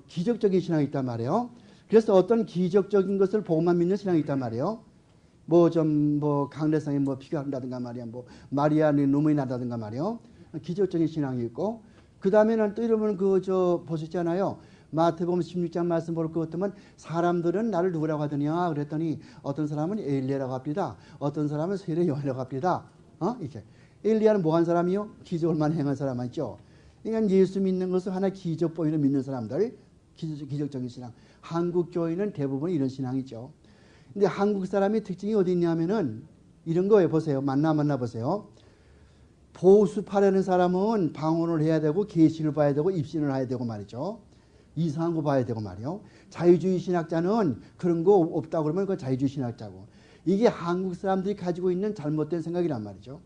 A: 기적적인 신앙이 있단 말이에요. 그래서 어떤 기적적인 것을 보고만 믿는 신앙이 있단 말이에요. 강대상에 피가 흐른다든가 말이야. 마리아의 눈물이 나다든가 말이요. 기적적인 신앙이 있고. 그 다음에는 또 여러분 보셨잖아요. 마태복음 16장 말씀 볼 것 같으면 사람들은 나를 누구라고 하더냐 그랬더니 어떤 사람은 엘리야라고 합니다. 어떤 사람은 세례 요한이라고 합니다. 이렇게. 엘리야는 뭐 한 사람이요? 기적을만 행한 사람 있죠. 그러니까 예수 믿는 것을 하나의 기적 보이는 믿는 사람들. 기적적인 신앙. 한국 교회는 대부분 이런 신앙이죠. 근데 한국 사람의 특징이 어디 있냐면은 이런 거예요. 보세요. 만나보세요. 보수파라는 사람은 방언을 해야 되고 계시를 봐야 되고 입신을 해야 되고 말이죠. 이상한 거 봐야 되고 말이요. 자유주의 신학자는 그런 거 없다고 그러면 그건 자유주의 신학자고. 이게 한국 사람들이 가지고 있는 잘못된 생각이란 말이죠.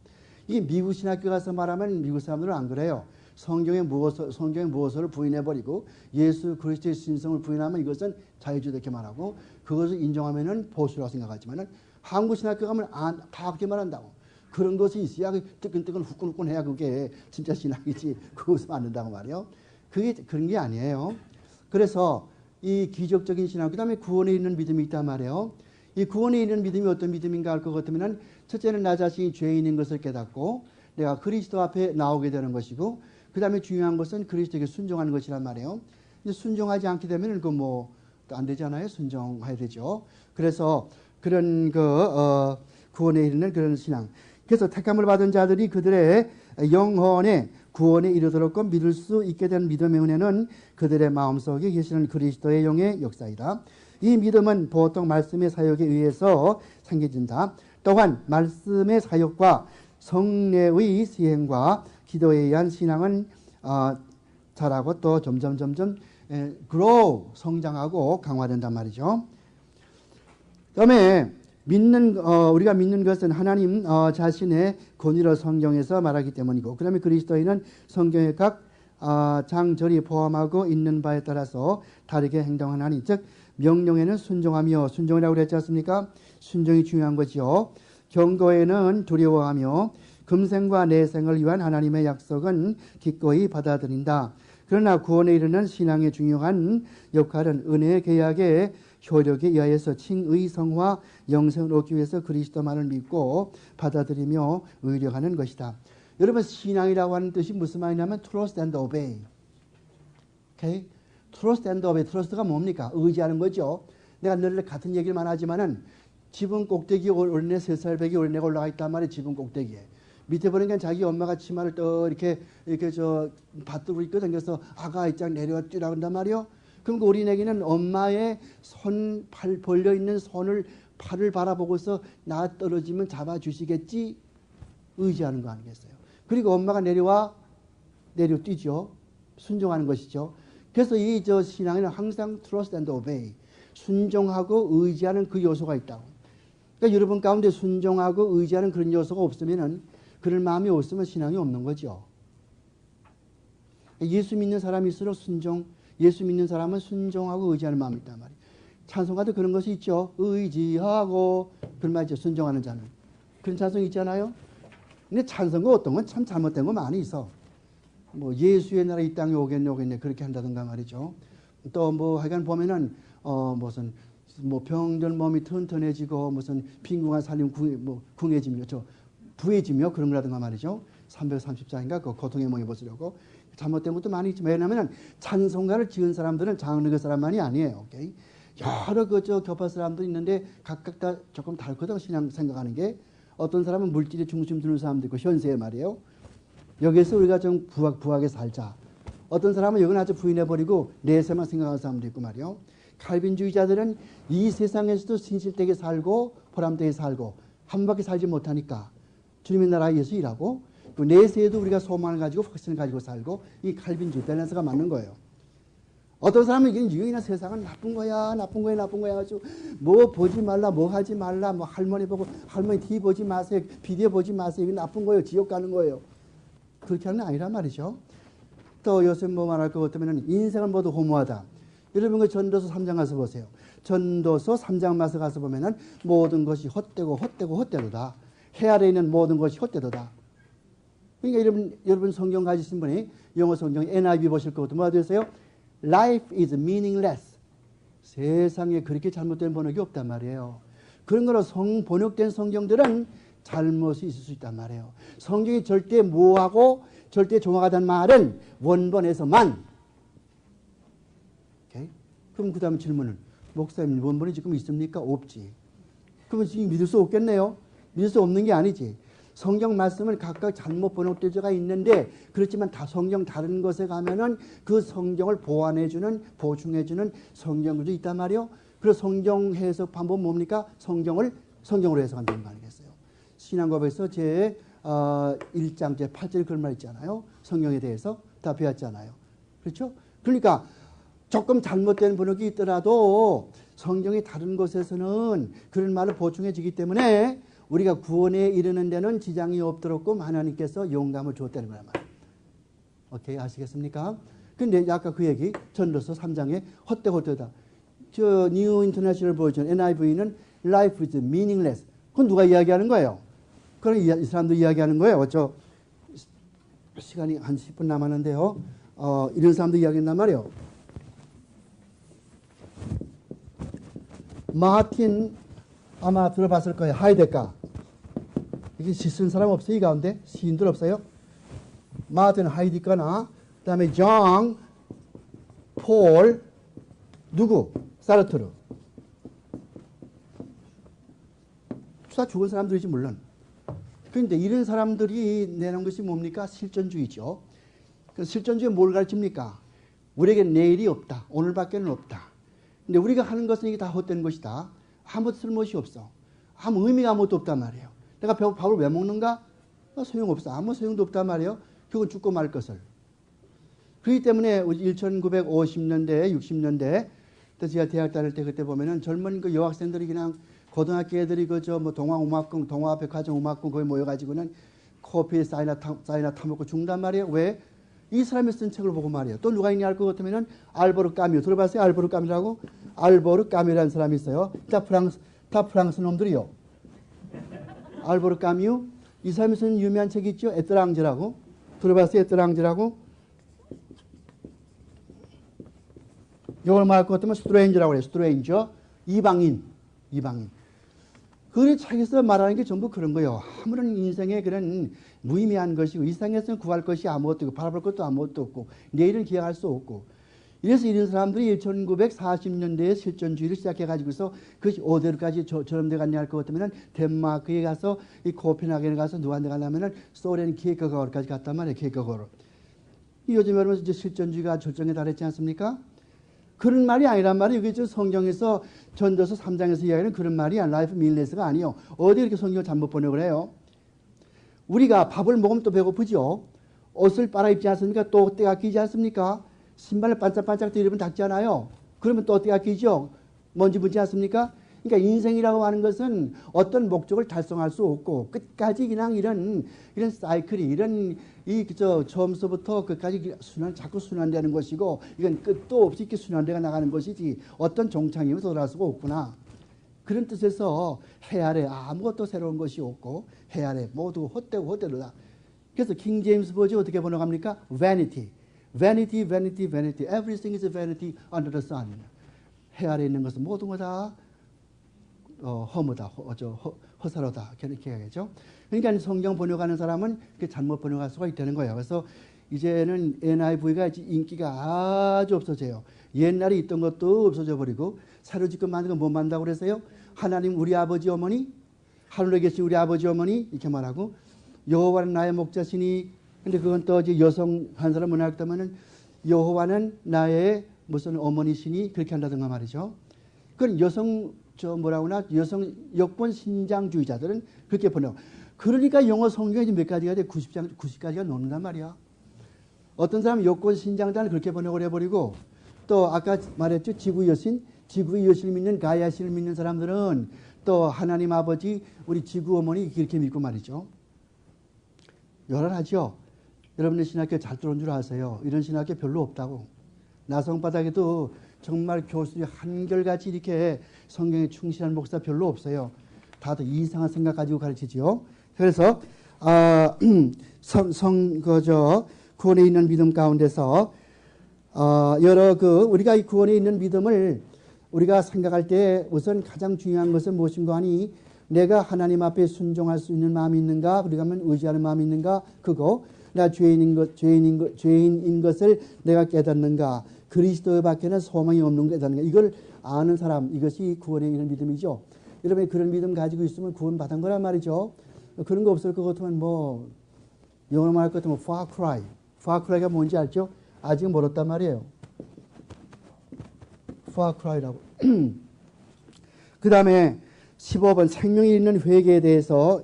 A: 이게 미국 신학교 가서 말하면 미국 사람들은 안 그래요. 성경의 무엇을 부인해버리고 예수 그리스도의 신성을 부인하면 이것은 자유주의 이렇게 말하고 그것을 인정하면은 보수라고 생각하지만은 한국 신학교 가면 다 그렇게 말한다고. 그런 것이 있어야 뜨끈뜨끈 후끈후끈 해야 그게 진짜 신학이지. 그것을 안 된다고 말이요. 그게 그런 게 아니에요. 그래서 이 기적적인 신앙, 그 다음에 구원에 있는 믿음이 있단 말이에요. 이 구원에 있는 믿음이 어떤 믿음인가 할 것 같으면 첫째는 나 자신이 죄인인 것을 깨닫고 내가 그리스도 앞에 나오게 되는 것이고 그 다음에 중요한 것은 그리스도에게 순종하는 것이란 말이에요. 이제 순종하지 않게 되면 또 안 되잖아요. 순종해야 되죠. 그래서 그런 구원에 이르는 그런 신앙. 그래서 택함을 받은 자들이 그들의 영혼의 구원에 이르도록 믿을 수 있게 된 믿음의 은혜는 그들의 마음속에 계시는 그리스도의 영의 역사이다. 이 믿음은 보통 말씀의 사역에 의해서 생겨진다. 또한 말씀의 사역과 성례의 시행과 기도에 의한 신앙은 자라고 또 점점 grow, 성장하고 강화된단 말이죠. 그다음에 우리가 믿는 것은 하나님 자신의 권위로 성경에서 말하기 때문이고, 그 다음에 그리스도인은 성경의 각 장절이 포함하고 있는 바에 따라서 다르게 행동하나니, 즉 명령에는 순종하며, 순종이라고 그랬지 않습니까? 순종이 중요한 거지요. 경고에는 두려워하며 금생과 내생을 위한 하나님의 약속은 기꺼이 받아들인다. 그러나 구원에 이르는 신앙의 중요한 역할은 은혜의 계약의 효력에 의하여서 칭의 성화 영생을 얻기 위해서 그리스도만을 믿고 받아들이며 의력하는 것이다. 여러분, 신앙이라고 하는 뜻이 무슨 말이냐면 trust and obey. Okay? trust and obey. trust가 뭡니까? 의지하는 거죠. 내가 늘 같은 얘기만 하지만은 지붕 꼭대기에 올내 3살배기 올내가 올라가 있단 말이에요. 지붕 꼭대기에. 밑에 보니까 자기 엄마가 치마를 또 이렇게 받들고 있거든. 그래서 아가 이짝 내려와 뛰라고 한단 말이에요. 그럼 우리 애기는 엄마의 팔 벌려 있는 팔을 바라보고서 나 떨어지면 잡아주시겠지 의지하는 거 아니겠어요. 그리고 엄마가 내려 뛰죠. 순종하는 것이죠. 그래서 이 신앙에는 항상 trust and obey, 순종하고 의지하는 그 요소가 있다고. 그러니까 여러분 가운데 순종하고 의지하는 그런 요소가 없으면은, 그런 마음이 없으면 신앙이 없는 거죠. 예수 믿는 사람일수록 예수 믿는 사람은 순종하고 의지하는 마음이 있단 말이에요. 찬송가도 그런 것이 있죠. 의지하고, 그런 말 있죠. 순종하는 자는. 그런 찬송이 있잖아요. 근데 찬송가 어떤 건 참 잘못된 거 많이 있어. 뭐 예수의 나라 이 땅에 오겠네 그렇게 한다든가 말이죠. 또 하여간 보면은 무슨 병든 몸이 튼튼해지고 무슨 빈궁한 살림 궁해지며 부해지며 그런 거라든가 말이죠. 334인가 그 고통의 몸에 벗으려고 잘못된 것도 많이 있지만, 왜냐하면 찬송가를 지은 사람들은 장르 사람만이 아니에요. 오케이? 여러 교파 사람들이 있는데 각각 다 조금 다르거든. 신앙 생각하는 게. 어떤 사람은 물질에 중심 두는 사람도 있고, 현세에 말이에요. 여기에서 우리가 좀 부하게 살자. 어떤 사람은 여기는 아주 부인해버리고 내세만 생각하는 사람도 있고 말이에요. 칼빈주의자들은 이 세상에서도 신실되게 살고 보람되게 살고 한 바퀴 살지 못하니까 주님의 나라에 위해서 일하고, 또 내세에도 우리가 소망을 가지고 확신을 가지고 살고, 이 칼빈주의 밸런스가 맞는 거예요. 어떤 사람은 이게 세상은 나쁜 거야 가지고 뭐 보지 말라, 뭐 하지 말라, 뭐 할머니 보고 할머니 TV 보지 마세요, 비디오 보지 마세요, 이게 나쁜 거예요, 지옥 가는 거예요. 그렇게 하는 게 아니란 말이죠. 또 요새 말할 것 같으면 인생은 모두 허무하다. 여러분 그 전도서 3장 가서 보세요. 전도서 3장 가서 보면은 모든 것이 헛되도다. 해 아래 있는 모든 것이 헛되도다. 그러니까 여러분 성경 가지신 분이 영어 성경 NIV 보실 것 같으면 뭐 되세요? Life is meaningless. 세상에 그렇게 잘못된 번역이 없단 말이에요. 그런 거로 번역된 성경들은 잘못이 있을 수 있단 말이에요. 성경이 절대 모호하고 절대 정확하다는 말은 원본에서만. 오케이? 그럼 그 다음 질문은, 목사님 원본이 지금 있습니까? 없지. 그러면 지금 믿을 수 없겠네요. 믿을 수 없는 게 아니지. 성경 말씀을 각각 잘못 번역될 때가 있는데, 그렇지만 다 성경 다른 것에 가면은 그 성경을 보완해주는, 보충해주는 성경들도 있단 말이에요. 그래서 성경 해석 방법은 뭡니까? 성경으로 해석한다는 거 아니겠어요? 신앙고백에서 제 1장 제 8절에 그런 말 있잖아요. 성경에 대해서 다 배웠잖아요. 그렇죠? 그러니까 조금 잘못된 번역이 있더라도 성경이 다른 곳에서는 그런 말을 보충해 주기 때문에 우리가 구원에 이르는 데는 지장이 없도록끔 하나님께서 영감을 주었다는 거란 말이에요. 오케이, 아시겠습니까? 근데 아까 그 얘기, 전도서 3장에 헛되다. 저 뉴 인터내셔널 버전 NIV는 Life is meaningless. 그건 누가 이야기하는 거예요? 그건 이 사람도 이야기하는 거예요. 시간이 한 10분 남았는데요. 이런 사람도 이야기한단 말이에요. 마틴 아마 들어봤을 거예요. 하이데가. 이게 시쓴 사람 없어요? 이 가운데? 시인들 없어요? 마틴 하이데가나 그 다음에 정, 폴, 누구? 사르트르. 다 죽은 사람들이지 물론. 그런데 이런 사람들이 내놓은 것이 뭡니까? 실존주의죠. 그 실존주의 뭘 가르칩니까? 우리에게 내일이 없다. 오늘밖에는 없다. 근데 우리가 하는 것은 이게 다 헛된 것이다. 아무 쓸모이 없어. 아무 의미가 아무것도 없단 말이에요. 내가 밥을 왜 먹는가? 소용없어. 아무 소용도 없단 말이에요. 그건 죽고 말 것을. 그렇기 때문에 1950년대, 60년대 때 제가 대학 다닐 때 그때 보면은 젊은 그 여학생들이 그냥 고등학교 애들이 동화음악군, 동화백화점음악군 거기 모여가지고는 커피에 사이나 타먹고 죽는단 말이에요. 왜? 이 사람이 쓴 책을 보고 말이에요. 또 누가 있냐 할 것 같으면은 알보르 까뮤. 들어봤어요? 알보르 까뮤라고? 알보르 까뮤라는 사람이 있어요. 다 프랑스 놈들이요. 알보르 까뮤. 이 사람이 쓴 유명한 책이 있죠. 에트랑제라고. 들어봤어요? 에트랑제라고? 이걸 말할 것 같으면 스트레인저라고 해요. 스트레인저. 이방인. 그 책에서 말하는 게 전부 그런 거예요. 아무런 인생에 그런 무의미한 것이고, 이 세상에서는 구할 것이 아무것도 없고, 바라볼 것도 아무것도 없고, 내일은 기약할 수 없고, 이래서 이런 사람들이 1940년대에 실존주의를 시작해가지고서 그것이 어디로까지 저렴돼 갔냐 할 것 같으면 덴마크에 가서 이 코펜하겐에 가서 누구한테 가냐면은 소련 케이커거르까지 갔단 말이에요. 케이커거르. 요즘 여러분 이제 실존주의가 절정에 달했지 않습니까? 그런 말이 아니란 말이에요. 이게 성경에서 전도서 3장에서 이야기하는 그런 말이 라이프 밀레스가 아니에요. 어디 이렇게 성경을 잘못 번역을 해요? 우리가 밥을 먹으면 또 배고프죠. 옷을 빨아입지 않습니까? 또 때가 끼지 않습니까? 신발을 반짝반짝 뒤집으면 닦잖아요. 그러면 또 때가 끼죠. 먼지 붙지 않습니까? 그러니까 인생이라고 하는 것은 어떤 목적을 달성할 수 없고 끝까지 그냥 이런 사이클이 처음서부터 끝까지 자꾸 순환되는 것이고 이건 끝도 없이 이렇게 순환되어 나가는 것이지 어떤 종착임을 도달할 수가 없구나. 그런 뜻에서 해 아래 아무것도 새로운 것이 없고 해 아래 모두 헛되고 헛되로다. 그래서 킹 제임스 버전 어떻게 번역합니까? vanity. vanity, vanity, vanity. Everything is vanity under the sun. 해 아래 있는 것은 모든 거다 허무다, 허사로다. 이렇게 하겠죠. 그러니까 성경 번역하는 사람은 잘못 번역할 수가 있다는 거예요. 그래서 이제는 NIV가 인기가 아주 없어져요. 옛날에 있던 것도 없어져 버리고 새로 지금 만든 거 못 만든다고 그래서요. 하나님 우리 아버지 어머니, 하늘에 계신 우리 아버지 어머니 이렇게 말하고 여호와는 나의 목자시니 근데 그건 또 이제 여성 한 사람 문학 때문은 여호와는 나의 무슨 어머니시니 그렇게 한다든가 말이죠. 그건 여성 여성 여권 신장주의자들은 그렇게 번역. 그러니까 영어 성경이 몇 가지가 돼? 90가지가 넘는단 말이야. 어떤 사람은 여권 신장자는 그렇게 번역을 해버리고 또 아까 말했죠. 지구의 여신 믿는 가야신을 믿는 사람들은 또 하나님 아버지 우리 지구 어머니 이렇게 믿고 말이죠. 요란하죠. 여러분의 신학교 잘 들어온 줄 아세요? 이런 신학교 별로 없다고. 나성바닥에도 정말 교수들이 한결같이 이렇게 성경에 충실한 목사 별로 없어요. 다들 이상한 생각 가지고 가르치죠. 그래서 구원에 있는 믿음 가운데서 우리가 이 구원에 있는 믿음을 우리가 생각할 때 우선 가장 중요한 것은 무엇인가 하니 내가 하나님 앞에 순종할 수 있는 마음이 있는가? 그리고 하면 의지하는 마음이 있는가? 그거 나 죄인인 것을 내가 깨닫는가? 그리스도 밖에는 소망이 없는 게 깨닫는가? 이걸 아는 사람, 이것이 구원에 있는 믿음이죠. 여러분이 그런 믿음 가지고 있으면 구원 받은 거란 말이죠. 그런 거 없을 것 같으면 영어로 말할 것 같으면 far cry. far cry가 뭔지 알죠? 아직 멀었단 말이에요. far cry라고. 그 다음에 15번 생명이 있는 회개에 대해서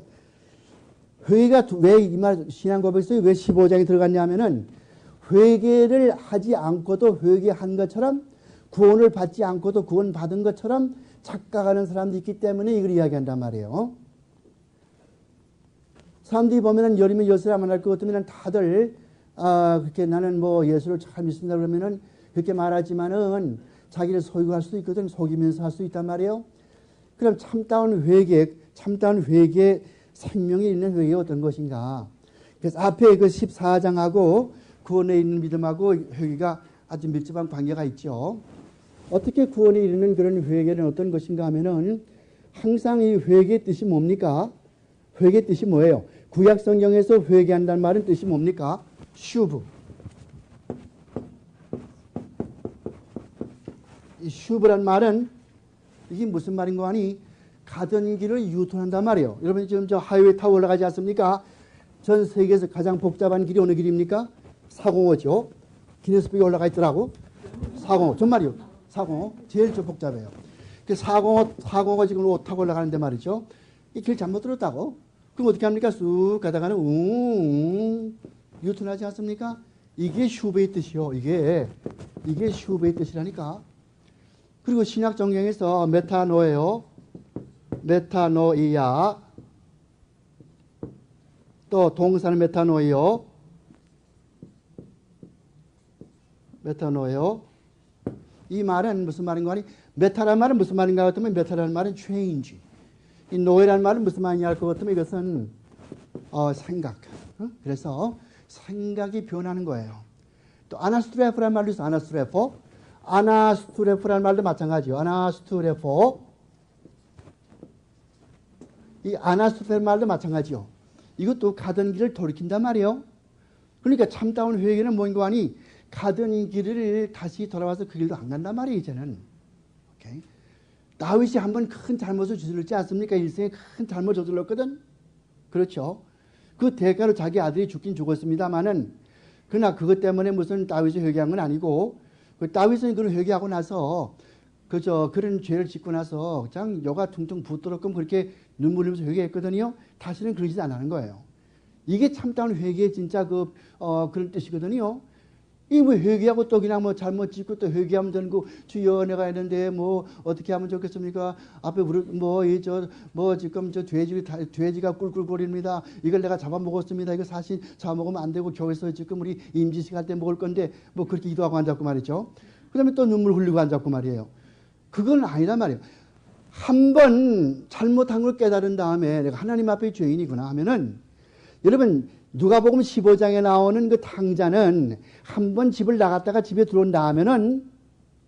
A: 회개가 왜 이 말 신앙 고백에서 왜 15장에 들어갔냐 하면은 회개를 하지 않고도 회개한 것처럼 구원을 받지 않고도 구원 받은 것처럼 착각하는 사람도 있기 때문에 이걸 이야기한단 말이에요. 사람들이 보면은 열이면 예수를 할 것 같으면 다들 그렇게 나는 예수를 잘 믿습니다 그러면은 그렇게 말하지만은 자기를 속이할 수도 있거든. 속이면서 할 수 있단 말이에요. 그럼 참다운 회개 생명이 있는 회개가 어떤 것인가. 그래서 앞에 그 14장하고 구원에 있는 믿음하고 회개가 아주 밀접한 관계가 있죠. 어떻게 구원에 이르는 그런 회개는 어떤 것인가 하면은 항상 이 회개의 뜻이 뭡니까? 회개의 뜻이 뭐예요? 구약 성경에서 회개한다는 말은 뜻이 뭡니까? 슈브. 이 슈브란 말은 이게 무슨 말인가 하니 가던 길을 유턴한단 말이에요. 여러분 지금 저 하이웨이 타고 올라가지 않습니까? 전 세계에서 가장 복잡한 길이 어느 길입니까? 405죠. 기네스북에 올라가 있더라고. 405. 정말이요. 405. 제일 좀 복잡해요. 그 405가 지금 타고 올라가는데 말이죠. 이 길 잘못 들었다고? 그럼 어떻게 합니까? 쑥 가다가는 유턴하지 않습니까? 이게 슈브의 뜻이요. 이게 슈브의 뜻이라니까. 그리고 신약 정경에서 메타노이야. 또 동사는 메타노이요. 이 말은 무슨 말인가 하니 메타라는 말은 무슨 말인가 같으면 메타라는 말은 change. 이 노예라는 말은 무슨 말이냐 할 것 같으면 이것은 생각. 그래서 생각이 변하는 거예요. 또 아나스트레포라는 말도 있어요. 아나스트레포라는 말도 마찬가지요. 아나스트레포. 이 아나스트레포라는 말도 마찬가지요. 이것도 가던 길을 돌이킨단 말이에요. 그러니까 참다운 회개는 뭔가 하니 가던 길을 다시 돌아와서 그 길도 안 간단 말이에요, 이제는. 오케이? 다윗이 한번 큰 잘못을 저질렀지 않습니까? 일생에 큰 잘못을 저질렀거든. 그렇죠? 그 대가로 자기 아들이 죽긴 죽었습니다만은, 그러나 그것 때문에 무슨 다윗이 회개한 건 아니고, 그 다윗은 그걸 회개하고 나서 그런 죄를 짓고 나서 그냥 여가 퉁퉁 붓도록끔 그렇게 눈물 흘리면서 회개했거든요. 다시는 그러지 안 하는 거예요. 이게 참다운 회개의 진짜 그런 뜻이거든요. 이 뭐 회개하고 또 그냥 뭐 잘못 짓고 또 회개하면 되는 거 주여 내가 했는데 뭐 어떻게 하면 좋겠습니까? 앞에 지금 저 돼지가 꿀꿀거립니다. 이걸 내가 잡아먹었습니다. 이거 사실 잡아먹으면 안 되고 교회에서 지금 우리 임지식 할 때 먹을 건데 뭐 그렇게 기도하고 앉았고 말이죠. 그 다음에 또 눈물 흘리고 앉았고 말이에요. 그건 아니란 말이에요. 한 번 잘못한 걸 깨달은 다음에 내가 하나님 앞에 죄인이구나 하면은 여러분 누가복음 15장에 나오는 그 탕자는 한 번 집을 나갔다가 집에 들어온다 하면은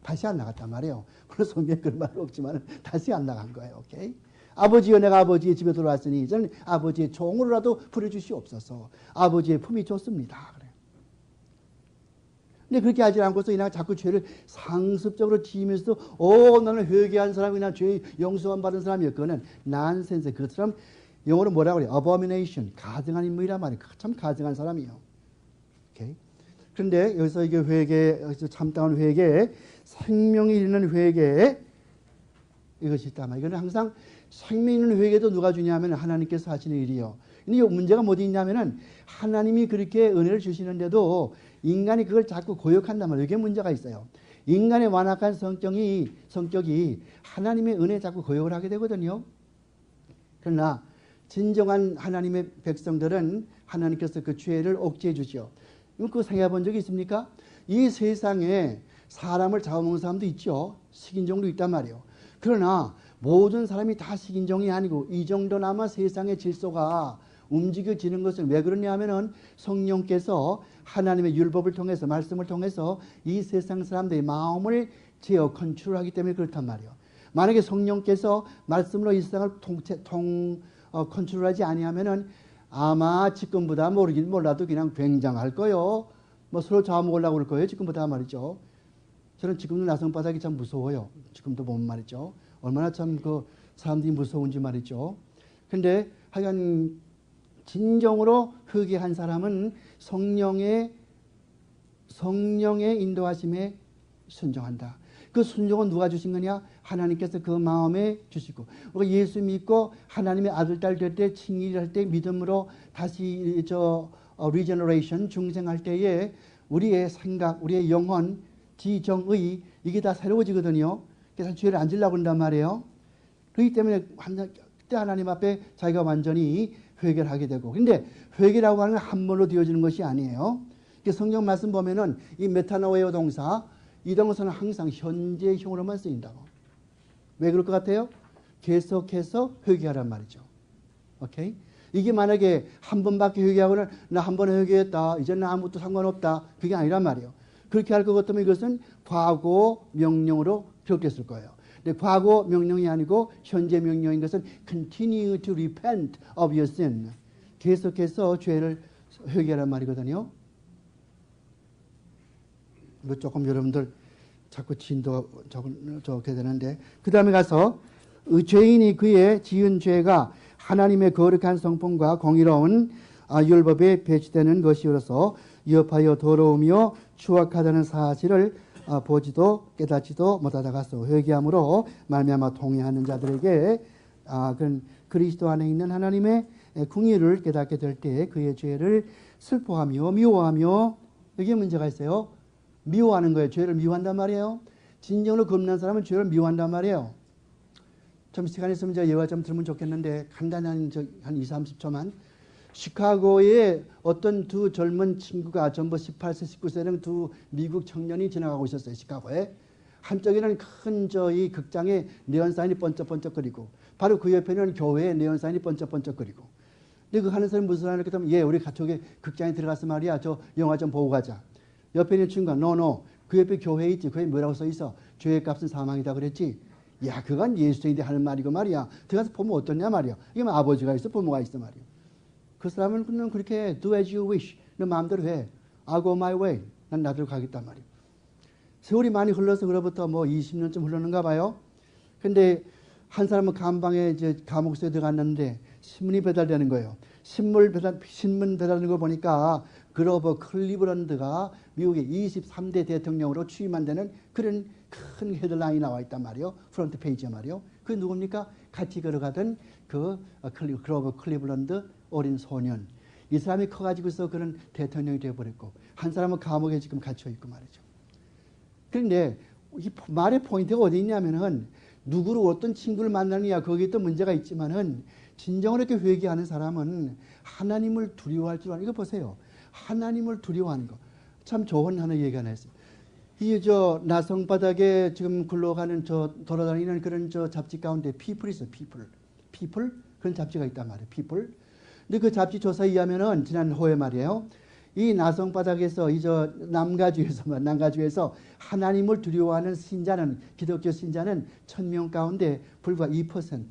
A: 다시 안 나갔단 말이에요. 물론 성경에 그런 말은 없지만 다시 안 나간 거예요. 오케이? 아버지여 내가 아버지의 집에 들어왔으니 이제는 아버지의 종으로라도 부려주시옵소서. 아버지의 품이 좋습니다. 그래. 근데 그렇게 하지 않고서 그냥 자꾸 죄를 상습적으로 지으면서 나는 회개한 사람이나 죄 용서만 받은 사람이었거든. 난센스. 그것처럼 영어로 뭐라고 그래요? abomination. 가증한 인물이란 말이에요. 참 가증한 사람이에요. 오케이? 그런데 여기서 이게 회개, 참다운 회개, 생명이 이르는 회개, 이것이 있단 말이에요. 이거는 항상 생명 있는 회개도 누가 주냐면 하나님께서 하시는 일이요. 근데 문제가 어디 있냐면은 하나님이 그렇게 은혜를 주시는데도 인간이 그걸 자꾸 고역한단 말이에요. 이게 문제가 있어요. 인간의 완악한 성격이 하나님의 은혜에 자꾸 고역을 하게 되거든요. 그러나 진정한 하나님의 백성들은 하나님께서 그 죄를 억제해 주시오. 그거 생각해 본 적이 있습니까? 이 세상에 사람을 잡아먹는 사람도 있죠. 식인종도 있단 말이에요. 그러나 모든 사람이 다 식인종이 아니고 이 정도나마 세상의 질서가 움직여지는 것은 왜 그러냐 하면은 성령께서 하나님의 율법을 통해서 말씀을 통해서 이 세상 사람들의 마음을 제어 컨트롤하기 때문에 그렇단 말이에요. 만약에 성령께서 말씀으로 이 세상을 컨트롤하지 아니하면은 아마 지금보다 모르긴 몰라도 그냥 굉장할 거요. 뭐 서로 잡아먹으려고 그럴 거예요. 지금보다 말이죠. 저는 지금도 나성바닥이 참 무서워요. 지금도 보면 말이죠. 얼마나 참 그 사람들이 무서운지 말이죠. 근데 하여간 진정으로 회개한 사람은 성령의 인도하심에 순종한다. 그 순종은 누가 주신 거냐? 하나님께서 그 마음에 주시고 우리가 예수 믿고 하나님의 아들 딸 될 때 칭의할 때 믿음으로 다시 리제너레이션 중생할 때에 우리의 생각, 우리의 영혼, 지정의 이게 다 새로워지거든요. 그래서 죄를 안 지려고 한단 말이에요. 그렇기 때문에 그때 하나님 앞에 자기가 완전히 회개를 하게 되고. 근데 회개라고 하는 건 한 번로 되어지는 것이 아니에요. 성경 말씀 보면은 이 메타노에오 동사, 이 동사는 항상 현재형으로만 쓰인다고. 왜 그럴 것 같아요? 계속해서 회개하란 말이죠. 오케이? 이게 만약에 한 번밖에 회개하고는 나 한 번에 회개했다. 이제는 아무것도 상관없다. 그게 아니란 말이에요. 그렇게 할 것 같으면 이것은 과거 명령으로 기록됐을 거예요. 근데 과거 명령이 아니고 현재 명령인 것은 continue to repent of your sin. 계속해서 죄를 회개하란 말이거든요. 뭐 조금 여러분들 자꾸 진도 적게 되는데 그 다음에 가서 죄인이 그의 지은 죄가 하나님의 거룩한 성품과 공의로운 율법에 배치되는 것이어서 위협하여 더러우며 추악하다는 사실을 보지도 깨닫지도 못하다가서 회개함으로 말미암아 통회하는 자들에게 그런 그리스도 안에 있는 하나님의 궁의를 깨닫게 될 때 그의 죄를 슬퍼하며 미워하며 여기에 문제가 있어요. 미워하는 거예요. 죄를 미워한단 말이에요. 진정으로 겁난 사람은 죄를 미워한단 말이에요. 좀 시간 있으면 제가 예화 좀 들으면 좋겠는데 간단히 한 2, 30초만. 시카고에 어떤 두 젊은 친구가 전부 18세, 19세 되는 두 미국 청년이 지나가고 있었어요. 시카고에. 한쪽에는 큰 이 극장에 네온사인이 번쩍번쩍거리고 바로 그 옆에는 교회에 네온사인이 번쩍번쩍거리고. 근데 그 하는 사람이 무슨 말을 했다면 우리 저기 극장에 들어가서 말이야. 저 영화 좀 보고 가자. 옆에 있는 친구가 no. 그 옆에 교회 있지. 그게 뭐라고 써 있어? 죄의 값은 사망이다 그랬지. 야, 그건 예수님이 하는 말이고 말이야. 들어가서 보면 어떠냐 말이야. 이게 뭐 아버지가 있어, 부모가 있어 말이야. 그 사람은 그냥 그렇게 do as you wish. 너 마음대로 해. I'll go my way. 난 나대로 가겠단 말이에요. 세월이 많이 흘러서 그로부터 뭐 20년쯤 흘렀는가 봐요. 근데 한 사람은 감방에 이제 감옥소에 들어갔는데 신문이 배달되는 거예요. 신문 배달되는 거 보니까 그로버 클리브런드가 미국의 23대 대통령으로 취임한 데는 그런 큰 헤드라인이 나와 있단 말이에요. 프론트 페이지에 말이에요. 그 누굽니까? 같이 걸어가던 그로버 클리브런드 어린 소년. 이 사람이 커가지고서 그런 대통령이 되어버렸고, 한 사람은 감옥에 지금 갇혀있고 말이죠. 그런데 이 말의 포인트가 어디 있냐면은, 누구를 어떤 친구를 만나느냐, 거기에 또 문제가 있지만은, 진정으로 이렇게 회개하는 사람은 하나님을 두려워할 줄 아는, 이거 보세요. 하나님을 두려워하는 거. 참 좋은 하나 얘기 하나 했어요. 이 나성바닥에 지금 굴러가는 돌아다니는 그런 잡지 가운데 피플이 있어요. 피플? 그런 잡지가 있단 말이에요. 피플. 근데 그 잡지 조사에 의하면은 지난 호에 말이에요. 이 나성바닥에서 남가주에서 하나님을 두려워하는 신자는, 기독교 신자는 1000명 가운데 불과 2%.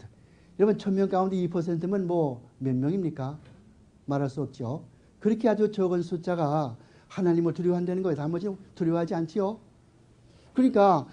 A: 여러분 1000명 가운데 2%면 뭐 몇 명입니까? 말할 수 없죠. 그렇게 아주 적은 숫자가 하나님을 두려워한다는 거예요. 나머지는 두려워하지 않지요. 그러니까